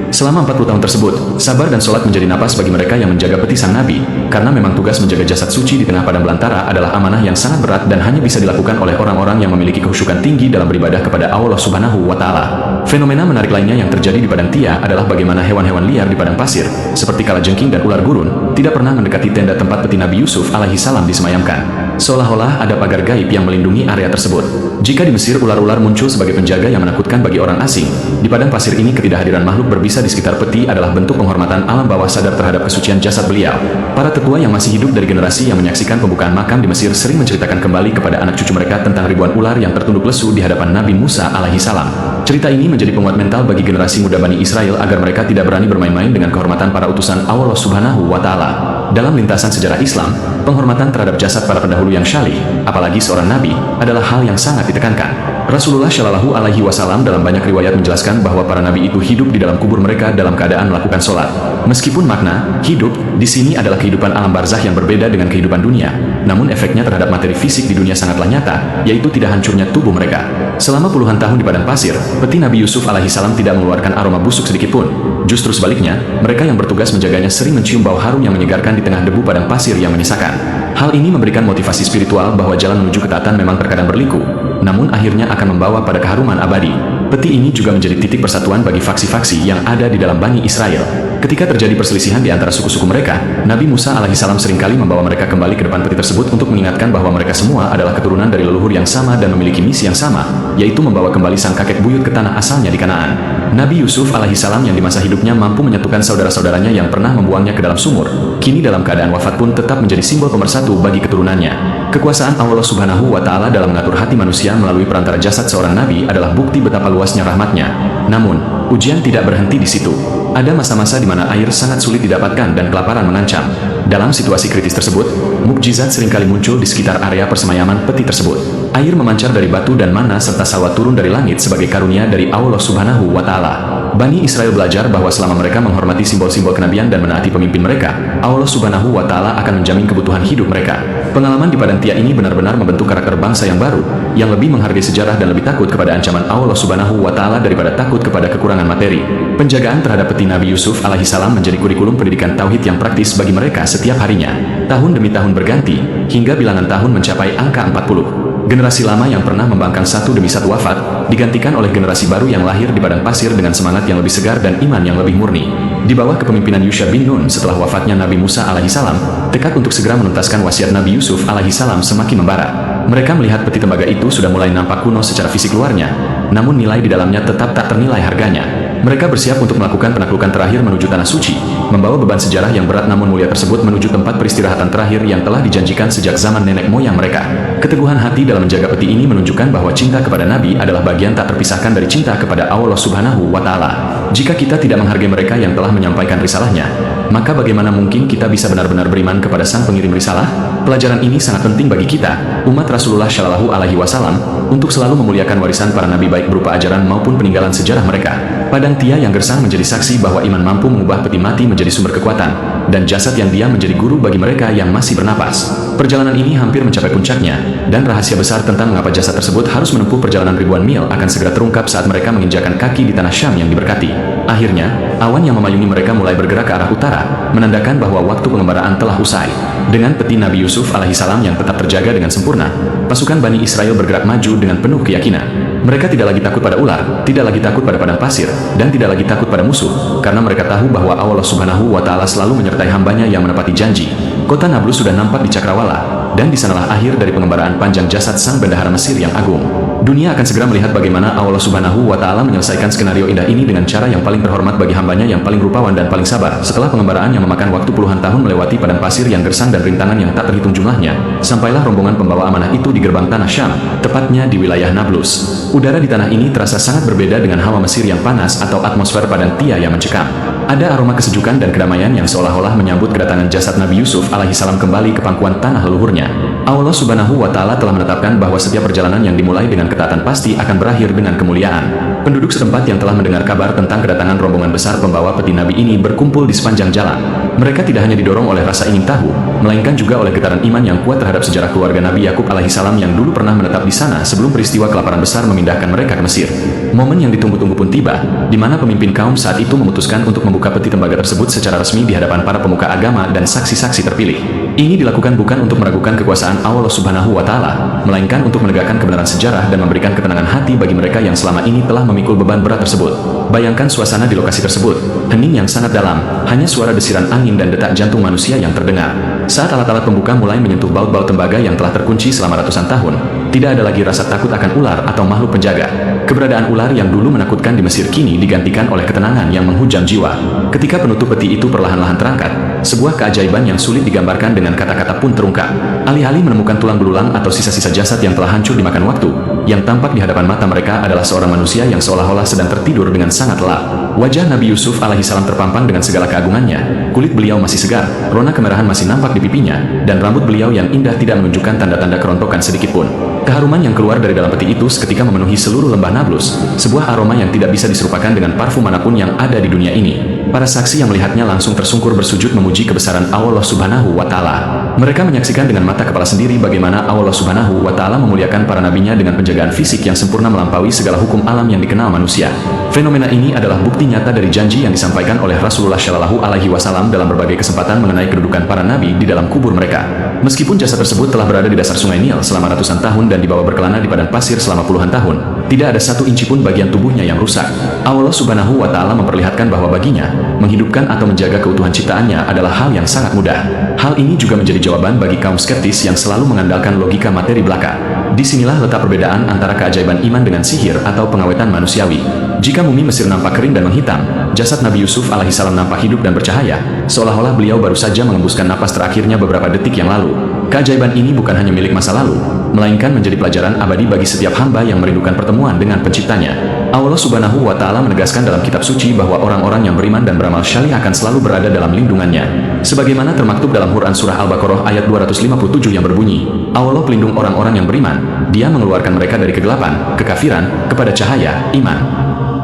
S1: Selama 40 tahun tersebut, sabar dan sholat menjadi napas bagi mereka yang menjaga peti sang Nabi, karena memang tugas menjaga jasad suci di tengah padang belantara adalah amanah yang sangat berat dan hanya bisa dilakukan oleh orang-orang yang memiliki kekhusyukan tinggi dalam beribadah kepada Allah Subhanahu wa Ta'ala. Fenomena menarik lainnya yang terjadi di padang Tia adalah bagaimana hewan-hewan liar di padang pasir, seperti kalajengking dan ular gurun, tidak pernah mendekati tenda tempat peti Nabi Yusuf alaihissalam disemayamkan. Seolah-olah ada pagar gaib yang melindungi area tersebut. Jika di Mesir ular-ular muncul sebagai penjaga yang menakutkan bagi orang asing, di padang pasir ini ketidakhadiran makhluk berbisa di sekitar peti adalah bentuk penghormatan alam bawah sadar terhadap kesucian jasad beliau. Para tetua yang masih hidup dari generasi yang menyaksikan pembukaan makam di Mesir sering menceritakan kembali kepada anak cucu mereka tentang ribuan ular yang tertunduk lesu di hadapan Nabi Musa alaihissalam. Cerita ini menjadi penguat mental bagi generasi muda Bani Israel agar mereka tidak berani bermain-main dengan kehormatan para utusan Allah Subhanahu wa Ta'ala. Dalam lintasan sejarah Islam, penghormatan terhadap jasad para pendahulu yang syalih, apalagi seorang nabi, adalah hal yang sangat ditekankan. Rasulullah Shallallahu Alaihi Wasallam dalam banyak riwayat menjelaskan bahwa para nabi itu hidup di dalam kubur mereka dalam keadaan melakukan sholat. Meskipun makna hidup di sini adalah kehidupan alam barzakh yang berbeda dengan kehidupan dunia, namun efeknya terhadap materi fisik di dunia sangatlah nyata, yaitu tidak hancurnya tubuh mereka. Selama puluhan tahun di padang pasir, peti Nabi Yusuf alaihissalam tidak mengeluarkan aroma busuk sedikitpun. Justru sebaliknya, mereka yang bertugas menjaganya sering mencium bau harum yang menyegarkan di tengah debu padang pasir yang menyisakan. Hal ini memberikan motivasi spiritual bahwa jalan menuju ketaatan memang terkadang berliku, namun akhirnya akan membawa pada keharuman abadi. Peti ini juga menjadi titik persatuan bagi faksi-faksi yang ada di dalam Bani Israel. Ketika terjadi perselisihan di antara suku-suku mereka, Nabi Musa alaihissalam seringkali membawa mereka kembali ke depan peti tersebut untuk mengingatkan bahwa mereka semua adalah keturunan dari leluhur yang sama dan memiliki misi yang sama, yaitu membawa kembali sang kakek buyut ke tanah asalnya di Kanaan. Nabi Yusuf alaihissalam yang di masa hidupnya mampu menyatukan saudara-saudaranya yang pernah membuangnya ke dalam sumur, kini dalam keadaan wafat pun tetap menjadi simbol pemersatu bagi keturunannya. Kekuasaan Allah Subhanahu wa Ta'ala dalam mengatur hati manusia melalui perantara jasad seorang nabi adalah bukti betapa luasnya rahmatnya. Namun, ujian tidak berhenti di situ. Ada masa-masa di mana air sangat sulit didapatkan dan kelaparan mengancam. Dalam situasi kritis tersebut, mukjizat seringkali muncul di sekitar area persemayaman peti tersebut. Air memancar dari batu dan mana serta salwa turun dari langit sebagai karunia dari Allah Subhanahu wa Ta'ala. Bani Israel belajar bahwa selama mereka menghormati simbol-simbol kenabian dan menaati pemimpin mereka, Allah Subhanahu wa Ta'ala akan menjamin kebutuhan hidup mereka. Pengalaman di padang Tia ini benar-benar membentuk karakter bangsa yang baru, yang lebih menghargai sejarah dan lebih takut kepada ancaman Allah Subhanahu wa Ta'ala daripada takut kepada kekurangan materi. Penjagaan terhadap peti Nabi Yusuf alaihissalam menjadi kurikulum pendidikan tauhid yang praktis bagi mereka setiap harinya. Tahun demi tahun berganti, hingga bilangan tahun mencapai angka 40. Generasi lama yang pernah membangkang satu demi satu wafat, digantikan oleh generasi baru yang lahir di padang pasir dengan semangat yang lebih segar dan iman yang lebih murni. Di bawah kepemimpinan Yusha bin Nun setelah wafatnya Nabi Musa alaihissalam, tekad untuk segera menuntaskan wasiat Nabi Yusuf alaihissalam semakin membara. Mereka melihat peti tembaga itu sudah mulai nampak kuno secara fisik luarnya, namun nilai di dalamnya tetap tak ternilai harganya. Mereka bersiap untuk melakukan penaklukan terakhir menuju tanah suci, membawa beban sejarah yang berat namun mulia tersebut menuju tempat peristirahatan terakhir yang telah dijanjikan sejak zaman nenek moyang mereka. Keteguhan hati dalam menjaga peti ini menunjukkan bahwa cinta kepada Nabi adalah bagian tak terpisahkan dari cinta kepada Allah Subhanahu wa Ta'ala. Jika kita tidak menghargai mereka yang telah menyampaikan risalahnya, maka bagaimana mungkin kita bisa benar-benar beriman kepada sang pengirim risalah? Pelajaran ini sangat penting bagi kita, umat Rasulullah Shallallahu Alaihi Wasallam, untuk selalu memuliakan warisan para nabi baik berupa ajaran maupun peninggalan sejarah mereka. Padang Tia yang gersang menjadi saksi bahwa iman mampu mengubah peti mati menjadi sumber kekuatan, dan jasad yang diam menjadi guru bagi mereka yang masih bernapas. Perjalanan ini hampir mencapai puncaknya, dan rahasia besar tentang mengapa jasad tersebut harus menempuh perjalanan ribuan mil akan segera terungkap saat mereka menginjakan kaki di tanah Syam yang diberkati. Akhirnya, awan yang memayungi mereka mulai bergerak ke arah utara, menandakan bahwa waktu pengembaraan telah usai. Dengan peti Nabi Yusuf alaihissalam yang tetap terjaga dengan sempurna, pasukan Bani Israel bergerak maju dengan penuh keyakinan. Mereka tidak lagi takut pada ular, tidak lagi takut pada padang pasir, dan tidak lagi takut pada musuh, karena mereka tahu bahwa Allah Subhanahu wa Ta'ala selalu menyertai hambanya yang menepati janji. Kota Nablus sudah nampak di cakrawala, dan di sanalah akhir dari pengembaraan panjang jasad sang bendahara Mesir yang agung. Dunia akan segera melihat bagaimana Allah Subhanahu wa Ta'ala menyelesaikan skenario indah ini dengan cara yang paling terhormat bagi hambanya yang paling rupawan dan paling sabar. Setelah pengembaraan yang memakan waktu puluhan tahun melewati padang pasir yang gersang dan rintangan yang tak terhitung jumlahnya, sampailah rombongan pembawa amanah itu di gerbang tanah Syam, tepatnya di wilayah Nablus. Udara di tanah ini terasa sangat berbeda dengan hawa Mesir yang panas atau atmosfer padang tia yang mencekam. Ada aroma kesejukan dan kedamaian yang seolah-olah menyambut kedatangan jasad Nabi Yusuf alaihissalam kembali ke pangkuan tanah leluhurnya. Allah Subhanahu wa Ta'ala telah menetapkan bahwa setiap perjalanan yang dimulai dengan ketaatan pasti akan berakhir dengan kemuliaan. Penduduk setempat yang telah mendengar kabar tentang kedatangan rombongan besar pembawa peti Nabi ini berkumpul di sepanjang jalan. Mereka tidak hanya didorong oleh rasa ingin tahu, melainkan juga oleh getaran iman yang kuat terhadap sejarah keluarga Nabi Yakub alaihissalam yang dulu pernah menetap di sana sebelum peristiwa kelaparan besar memindahkan mereka ke Mesir. Momen yang ditunggu-tunggu pun tiba, di mana pemimpin kaum saat itu memutuskan untuk membuka peti tembaga tersebut secara resmi di hadapan para pemuka agama dan saksi-saksi terpilih. Ini dilakukan bukan untuk meragukan kekuasaan Allah Subhanahu wa Ta'ala, melainkan untuk menegakkan kebenaran sejarah dan memberikan ketenangan hati bagi mereka yang selama ini telah memikul beban berat tersebut. Bayangkan suasana di lokasi tersebut, hening yang sangat dalam, hanya suara desiran angin dan detak jantung manusia yang terdengar. Saat alat-alat pembuka mulai menyentuh baut-baut tembaga yang telah terkunci selama ratusan tahun, tidak ada lagi rasa takut akan ular atau makhluk penjaga. Keberadaan ular yang dulu menakutkan di Mesir kini digantikan oleh ketenangan yang menghujam jiwa. Ketika penutup peti itu perlahan-lahan terangkat, sebuah keajaiban yang sulit digambarkan dengan kata-kata pun terungkap. Alih-alih menemukan tulang belulang atau sisa-sisa jasad yang telah hancur dimakan waktu, yang tampak di hadapan mata mereka adalah seorang manusia yang seolah-olah sedang tertidur dengan sangat lelap. Wajah Nabi Yusuf alaihissalam terpampang dengan segala keagungannya. Kulit beliau masih segar, rona kemerahan masih nampak di pipinya, dan rambut beliau yang indah tidak menunjukkan tanda-tanda kerontokan sedikitpun. Keharuman yang keluar dari dalam peti itu seketika memenuhi seluruh lembah Nablus, sebuah aroma yang tidak bisa diserupakan dengan parfum manapun yang ada di dunia ini. Para saksi yang melihatnya langsung tersungkur bersujud memuji kebesaran Allah Subhanahu wa Ta'ala. Mereka menyaksikan dengan mata kepala sendiri bagaimana Allah Subhanahu wa Ta'ala memuliakan para nabinya dengan penjagaan fisik yang sempurna melampaui segala hukum alam yang dikenal manusia. Fenomena ini adalah bukti nyata dari janji yang disampaikan oleh Rasulullah Shallallahu Alaihi Wasallam dalam berbagai kesempatan mengenai kedudukan para nabi di dalam kubur mereka. Meskipun jasad tersebut telah berada di dasar sungai Nil selama ratusan tahun dan dibawa berkelana di padang pasir selama puluhan tahun, tidak ada satu inci pun bagian tubuhnya yang rusak. Allah Subhanahu wa Ta'ala memperlihatkan bahwa baginya, menghidupkan atau menjaga keutuhan ciptaannya adalah hal yang sangat mudah. Hal ini juga menjadi jawaban bagi kaum skeptis yang selalu mengandalkan logika materi belaka. Disinilah letak perbedaan antara keajaiban iman dengan sihir atau pengawetan manusiawi. Jika mumi Mesir nampak kering dan menghitam, jasad Nabi Yusuf alaihissalam nampak hidup dan bercahaya, seolah-olah beliau baru saja mengembuskan napas terakhirnya beberapa detik yang lalu. Keajaiban ini bukan hanya milik masa lalu, melainkan menjadi pelajaran abadi bagi setiap hamba yang merindukan pertemuan dengan penciptanya. Allah Subhanahu wa Ta'ala menegaskan dalam kitab suci bahwa orang-orang yang beriman dan beramal syalih akan selalu berada dalam lindungannya. Sebagaimana termaktub dalam Quran Surah Al-Baqarah ayat 257 yang berbunyi, Allah pelindung orang-orang yang beriman, Dia mengeluarkan mereka dari kegelapan, kekafiran, kepada cahaya, iman.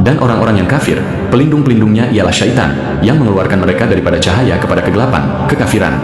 S1: Dan orang-orang yang kafir, pelindung-pelindungnya ialah syaitan, yang mengeluarkan mereka daripada cahaya kepada kegelapan, kekafiran.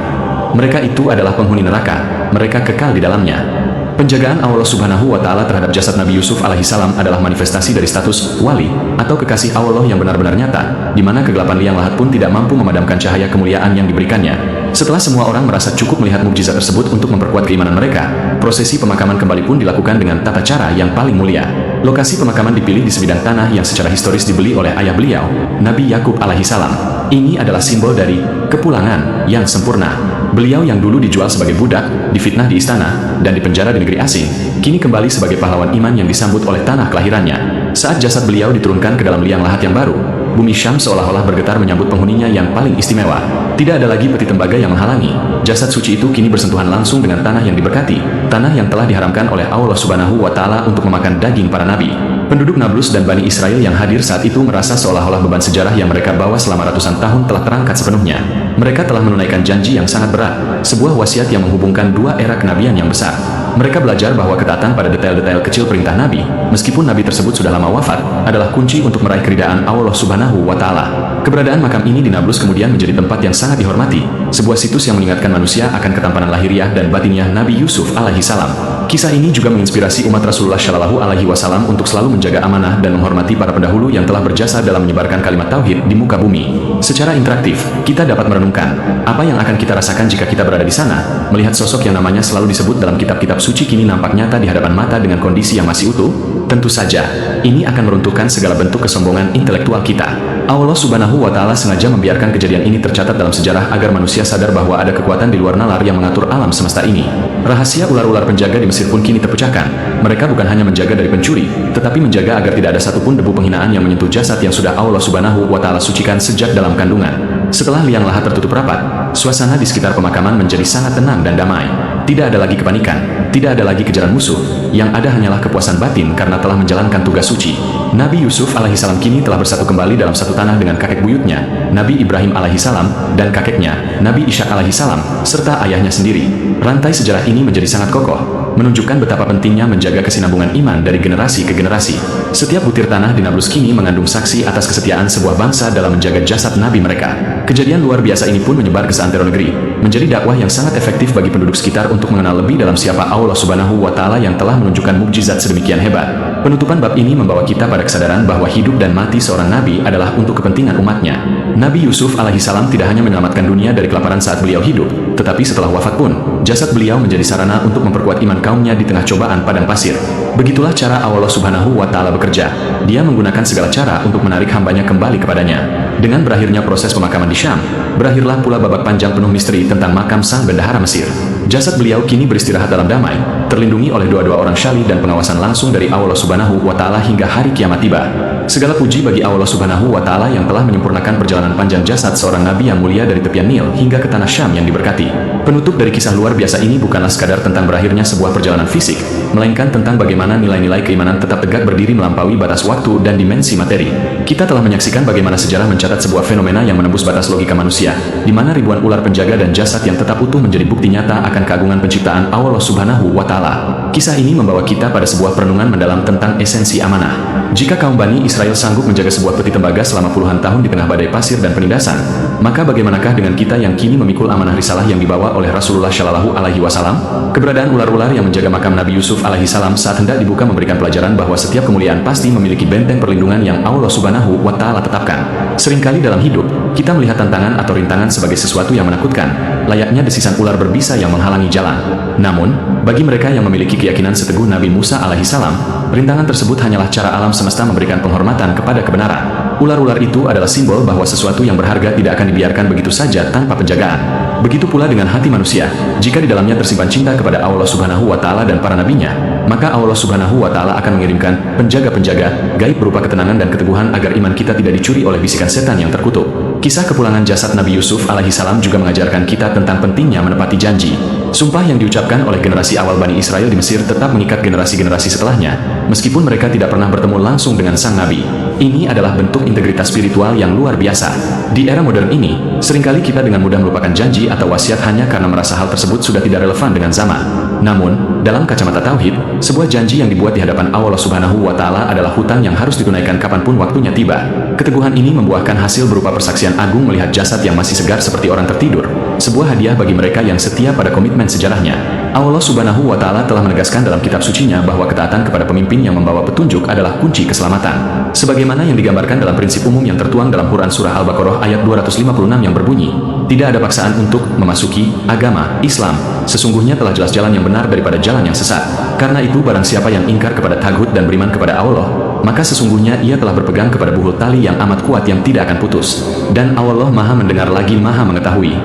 S1: Mereka itu adalah penghuni neraka, mereka kekal di dalamnya. Penjagaan Allah Subhanahu wa Ta'ala terhadap jasad Nabi Yusuf alaihissalam adalah manifestasi dari status wali atau kekasih Allah yang benar-benar nyata, di mana kegelapan liang lahat pun tidak mampu memadamkan cahaya kemuliaan yang diberikannya. Setelah semua orang merasa cukup melihat mukjizat tersebut untuk memperkuat keimanan mereka, prosesi pemakaman kembali pun dilakukan dengan tata cara yang paling mulia. Lokasi pemakaman dipilih di sebidang tanah yang secara historis dibeli oleh ayah beliau, Nabi Yakub alaihissalam. Ini adalah simbol dari kepulangan yang sempurna. Beliau yang dulu dijual sebagai budak, difitnah di istana, dan dipenjara di negeri asing, kini kembali sebagai pahlawan iman yang disambut oleh tanah kelahirannya. Saat jasad beliau diturunkan ke dalam liang lahat yang baru, bumi Syam seolah-olah bergetar menyambut penghuninya yang paling istimewa. Tidak ada lagi peti tembaga yang menghalangi. Jasad suci itu kini bersentuhan langsung dengan tanah yang diberkati, tanah yang telah diharamkan oleh Allah Subhanahu wa Ta'ala untuk memakan daging para nabi. Penduduk Nablus dan Bani Israel yang hadir saat itu merasa seolah-olah beban sejarah yang mereka bawa selama ratusan tahun telah terangkat sepenuhnya. Mereka telah menunaikan janji yang sangat berat, sebuah wasiat yang menghubungkan dua era kenabian yang besar. Mereka belajar bahwa ketaatan pada detail-detail kecil perintah Nabi, meskipun Nabi tersebut sudah lama wafat, adalah kunci untuk meraih keridaan Allah Subhanahu wa Ta'ala. Keberadaan makam ini di Nablus kemudian menjadi tempat yang sangat dihormati, sebuah situs yang mengingatkan manusia akan ketampanan lahiriah dan batiniah Nabi Yusuf alaihissalam. Kisah ini juga menginspirasi umat Rasulullah Shallallahu Alaihi Wasallam untuk selalu menjaga amanah dan menghormati para pendahulu yang telah berjasa dalam menyebarkan kalimat tauhid di muka bumi. Secara interaktif, kita dapat merenungkan apa yang akan kita rasakan jika kita berada di sana, melihat sosok yang namanya selalu disebut dalam kitab-kitab suci kini nampak nyata di hadapan mata dengan kondisi yang masih utuh. Tentu saja, ini akan meruntuhkan segala bentuk kesombongan intelektual kita. Allah Subhanahu wa Ta'ala sengaja membiarkan kejadian ini tercatat dalam sejarah agar manusia sadar bahwa ada kekuatan di luar nalar yang mengatur alam semesta ini. Rahasia ular-ular penjaga di Mesir pun kini terpecahkan. Mereka bukan hanya menjaga dari pencuri, tetapi menjaga agar tidak ada satupun debu penghinaan yang menyentuh jasad yang sudah Allah Subhanahu wa Ta'ala sucikan sejak dalam kandungan. Setelah liang lahat tertutup rapat, suasana di sekitar pemakaman menjadi sangat tenang dan damai. Tidak ada lagi kepanikan, tidak ada lagi kejaran musuh, yang ada hanyalah kepuasan batin karena telah menjalankan tugas suci. Nabi Yusuf alaihissalam kini telah bersatu kembali dalam satu tanah dengan kakek buyutnya, Nabi Ibrahim alaihissalam, dan kakeknya, Nabi Ishak alaihissalam, serta ayahnya sendiri. Rantai sejarah ini menjadi sangat kokoh, menunjukkan betapa pentingnya menjaga kesinambungan iman dari generasi ke generasi. Setiap butir tanah di Nablus kini mengandung saksi atas kesetiaan sebuah bangsa dalam menjaga jasad nabi mereka. Kejadian luar biasa ini pun menyebar ke seantero negeri, menjadi dakwah yang sangat efektif bagi penduduk sekitar untuk mengenal lebih dalam siapa Allah Subhanahu wa Ta'ala yang telah menunjukkan mukjizat sedemikian hebat. Penutupan bab ini membawa kita pada kesadaran bahwa hidup dan mati seorang nabi adalah untuk kepentingan umatnya. Nabi Yusuf alaihissalam tidak hanya menyelamatkan dunia dari kelaparan saat beliau hidup, tetapi setelah wafat pun, jasad beliau menjadi sarana untuk memperkuat iman kaumnya di tengah cobaan padang pasir. Begitulah cara Allah Subhanahu wa Ta'ala bekerja. Dia menggunakan segala cara untuk menarik hambanya kembali kepadanya. Dengan berakhirnya proses pemakaman di Syam, berakhirlah pula babak panjang penuh misteri tentang makam sang bendahara Mesir. Jasad beliau kini beristirahat dalam damai, terlindungi oleh dua-dua orang syali dan pengawasan langsung dari Allah Subhanahu wa Ta'ala hingga hari kiamat tiba. Segala puji bagi Allah Subhanahu wa Ta'ala yang telah menyempurnakan perjalanan panjang jasad seorang nabi yang mulia dari tepian Nil hingga ke tanah Syam yang diberkati. Penutup dari kisah luar biasa ini bukanlah sekadar tentang berakhirnya sebuah perjalanan fisik, melainkan tentang bagaimana nilai-nilai keimanan tetap tegak berdiri melampaui batas waktu dan dimensi materi. Kita telah menyaksikan bagaimana sejarah mencatat sebuah fenomena yang menembus batas logika manusia, di mana ribuan ular penjaga dan jasad yang tetap utuh menjadi bukti nyata akan keagungan penciptaan Allah Subhanahu wa Ta'ala. Kisah ini membawa kita pada sebuah perenungan mendalam tentang esensi amanah. Jika kaum Bani Israel sanggup menjaga sebuah peti tembaga selama puluhan tahun di tengah badai pasir dan penindasan, maka bagaimanakah dengan kita yang kini memikul amanah risalah yang dibawa oleh Rasulullah Shallallahu Alaihi Wasallam? Keberadaan ular-ular yang menjaga makam Nabi Yusuf alaihissalam saat hendak dibuka memberikan pelajaran bahwa setiap kemuliaan pasti memiliki benteng perlindungan yang Allah Subhanahu wa Ta'ala tetapkan. Seringkali dalam hidup, kita melihat tantangan atau rintangan sebagai sesuatu yang menakutkan, layaknya desisan ular berbisa yang menghalangi jalan. Namun, bagi mereka yang memiliki keyakinan seteguh Nabi Musa alaihissalam, rintangan tersebut hanyalah cara alam semesta memberikan penghormatan kepada kebenaran. Ular-ular itu adalah simbol bahwa sesuatu yang berharga tidak akan dibiarkan begitu saja tanpa penjagaan. Begitu pula dengan hati manusia, jika di dalamnya tersimpan cinta kepada Allah Subhanahu wa Ta'ala dan para nabinya, maka Allah Subhanahu wa Ta'ala akan mengirimkan penjaga-penjaga gaib berupa ketenangan dan keteguhan agar iman kita tidak dicuri oleh bisikan setan yang terkutuk. Kisah kepulangan jasad Nabi Yusuf alaihissalam juga mengajarkan kita tentang pentingnya menepati janji. Sumpah yang diucapkan oleh generasi awal Bani Israel di Mesir tetap mengikat generasi-generasi setelahnya, meskipun mereka tidak pernah bertemu langsung dengan sang nabi. Ini adalah bentuk integritas spiritual yang luar biasa. Di era modern ini, seringkali kita dengan mudah melupakan janji atau wasiat hanya karena merasa hal tersebut sudah tidak relevan dengan zaman. Namun, dalam kacamata tauhid, sebuah janji yang dibuat di hadapan Allah Subhanahu wa Ta'ala adalah hutang yang harus ditunaikan kapanpun waktunya tiba. Keteguhan ini membuahkan hasil berupa persaksian agung melihat jasad yang masih segar seperti orang tertidur. Sebuah hadiah bagi mereka yang setia pada komitmen sejarahnya. Allah Subhanahu wa Ta'ala telah menegaskan dalam kitab sucinya bahwa ketaatan kepada pemimpin yang membawa petunjuk adalah kunci keselamatan. Sebagaimana yang digambarkan dalam prinsip umum yang tertuang dalam Quran Surah Al-Baqarah ayat 256 yang berbunyi, tidak ada paksaan untuk memasuki agama Islam. Sesungguhnya telah jelas jalan yang benar daripada jalan yang sesat. Karena itu barang siapa yang ingkar kepada taghut dan beriman kepada Allah, maka sesungguhnya ia telah berpegang kepada buhul tali yang amat kuat yang tidak akan putus. Dan Allah Maha mendengar lagi Maha mengetahui.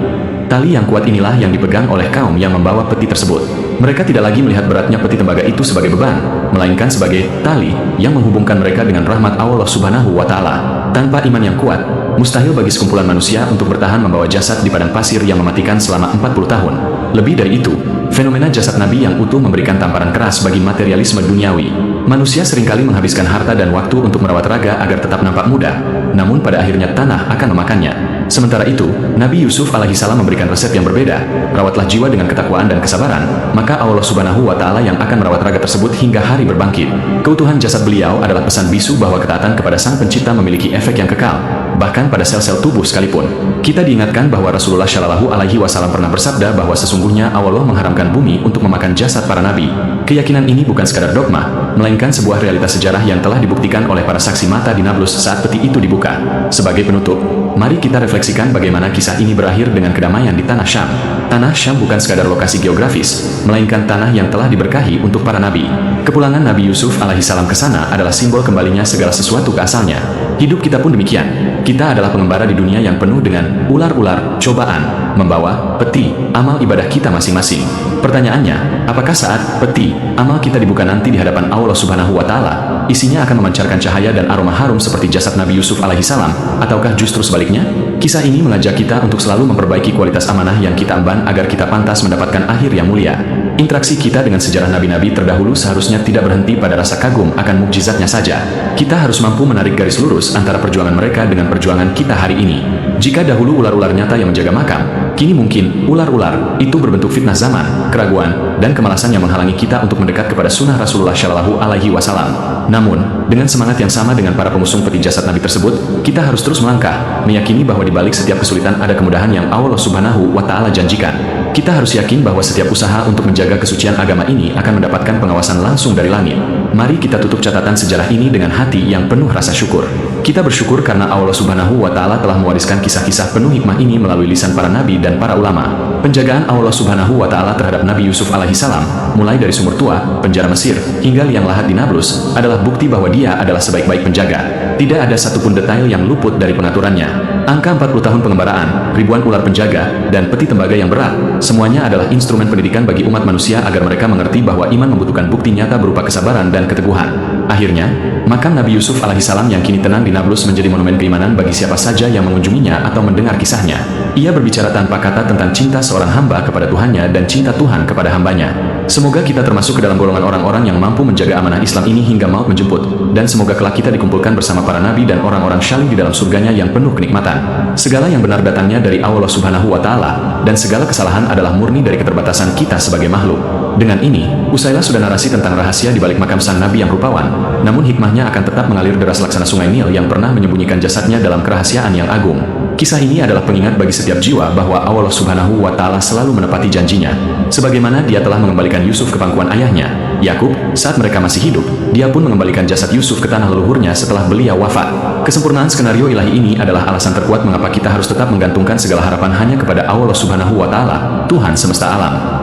S1: Tali yang kuat inilah yang dipegang oleh kaum yang membawa peti tersebut. Mereka tidak lagi melihat beratnya peti tembaga itu sebagai beban, melainkan sebagai tali yang menghubungkan mereka dengan rahmat Allah Subhanahu wa Ta'ala. Tanpa iman yang kuat, mustahil bagi sekumpulan manusia untuk bertahan membawa jasad di padang pasir yang mematikan selama 40 tahun. Lebih dari itu, fenomena jasad Nabi yang utuh memberikan tamparan keras bagi materialisme duniawi. Manusia seringkali menghabiskan harta dan waktu untuk merawat raga agar tetap nampak muda, namun pada akhirnya tanah akan memakannya. Sementara itu, Nabi Yusuf alaihissalam memberikan resep yang berbeda. Rawatlah jiwa dengan ketakwaan dan kesabaran, maka Allah Subhanahu wa Ta'ala yang akan merawat raga tersebut hingga hari berbangkit. Keutuhan jasad beliau adalah pesan bisu bahwa ketaatan kepada Sang Pencipta memiliki efek yang kekal, bahkan pada sel-sel tubuh sekalipun. Kita diingatkan bahwa Rasulullah Shallallahu Alaihi Wasallam pernah bersabda bahwa sesungguhnya Allah mengharamkan bumi untuk memakan jasad para nabi. Keyakinan ini bukan sekadar dogma, melainkan sebuah realitas sejarah yang telah dibuktikan oleh para saksi mata di Nablus saat peti itu dibuka. Sebagai penutup, mari kita refleksikan bagaimana kisah ini berakhir dengan kedamaian di Tanah Syam. Tanah Syam bukan sekadar lokasi geografis, melainkan tanah yang telah diberkahi untuk para nabi. Kepulangan Nabi Yusuf alaihissalam ke sana adalah simbol kembalinya segala sesuatu ke asalnya. Hidup kita pun demikian. Kita adalah pengembara di dunia yang penuh dengan ular-ular, cobaan, membawa peti amal ibadah kita masing-masing. Pertanyaannya, apakah saat peti amal kita dibuka nanti di hadapan Allah Subhanahu wa Ta'ala, isinya akan memancarkan cahaya dan aroma harum seperti jasad Nabi Yusuf alaihissalam, ataukah justru sebaliknya? Kisah ini mengajak kita untuk selalu memperbaiki kualitas amanah yang kita emban agar kita pantas mendapatkan akhir yang mulia. Interaksi kita dengan sejarah nabi-nabi terdahulu seharusnya tidak berhenti pada rasa kagum akan mukjizatnya saja. Kita harus mampu menarik garis lurus antara perjuangan mereka dengan perjuangan kita hari ini. Jika dahulu ular-ular nyata yang menjaga makam, kini mungkin ular-ular itu berbentuk fitnah zaman, keraguan, dan kemalasan yang menghalangi kita untuk mendekat kepada sunnah Rasulullah Shallallahu Alaihi Wasallam. Namun, dengan semangat yang sama dengan para pengusung peti jasad Nabi tersebut, kita harus terus melangkah, meyakini bahwa di balik setiap kesulitan ada kemudahan yang Allah Subhanahu wa Ta'ala janjikan. Kita harus yakin bahwa setiap usaha untuk menjaga kesucian agama ini akan mendapatkan pengawasan langsung dari langit. Mari kita tutup catatan sejarah ini dengan hati yang penuh rasa syukur. Kita bersyukur karena Allah Subhanahu wa Ta'ala telah mewariskan kisah-kisah penuh hikmah ini melalui lisan para nabi dan para ulama. Penjagaan Allah Subhanahu wa Ta'ala terhadap Nabi Yusuf alaihissalam, mulai dari sumur tua, penjara Mesir, hingga liang lahat di Nablus, adalah bukti bahwa dia adalah sebaik-baik penjaga. Tidak ada satupun detail yang luput dari pengaturannya. Angka 40 tahun pengembaraan, ribuan ular penjaga, dan peti tembaga yang berat, semuanya adalah instrumen pendidikan bagi umat manusia agar mereka mengerti bahwa iman membutuhkan bukti nyata berupa kesabaran dan keteguhan. Akhirnya, makam Nabi Yusuf alaihissalam yang kini tenang di Nablus menjadi monumen keimanan bagi siapa saja yang mengunjunginya atau mendengar kisahnya. Ia berbicara tanpa kata tentang cinta seorang hamba kepada Tuhannya dan cinta Tuhan kepada hambanya. Semoga kita termasuk ke dalam golongan orang-orang yang mampu menjaga amanah Islam ini hingga maut menjemput, dan semoga kelak kita dikumpulkan bersama para nabi dan orang-orang syalih di dalam surganya yang penuh kenikmatan. Segala yang benar datangnya dari Allah Subhanahu wa Ta'ala, dan segala kesalahan adalah murni dari keterbatasan kita sebagai makhluk. Dengan ini, usailah sudah narasi tentang rahasia di balik makam sang nabi yang rupawan, namun hikmahnya akan tetap mengalir deras laksana sungai Nil yang pernah menyembunyikan jasadnya dalam kerahasiaan yang agung. Kisah ini adalah pengingat bagi setiap jiwa bahwa Allah Subhanahu wa Ta'ala selalu menepati janjinya. Sebagaimana dia telah mengembalikan Yusuf ke pangkuan ayahnya, Yakub, saat mereka masih hidup, dia pun mengembalikan jasad Yusuf ke tanah leluhurnya setelah beliau wafat. Kesempurnaan skenario ilahi ini adalah alasan terkuat mengapa kita harus tetap menggantungkan segala harapan hanya kepada Allah Subhanahu wa Ta'ala, Tuhan semesta alam.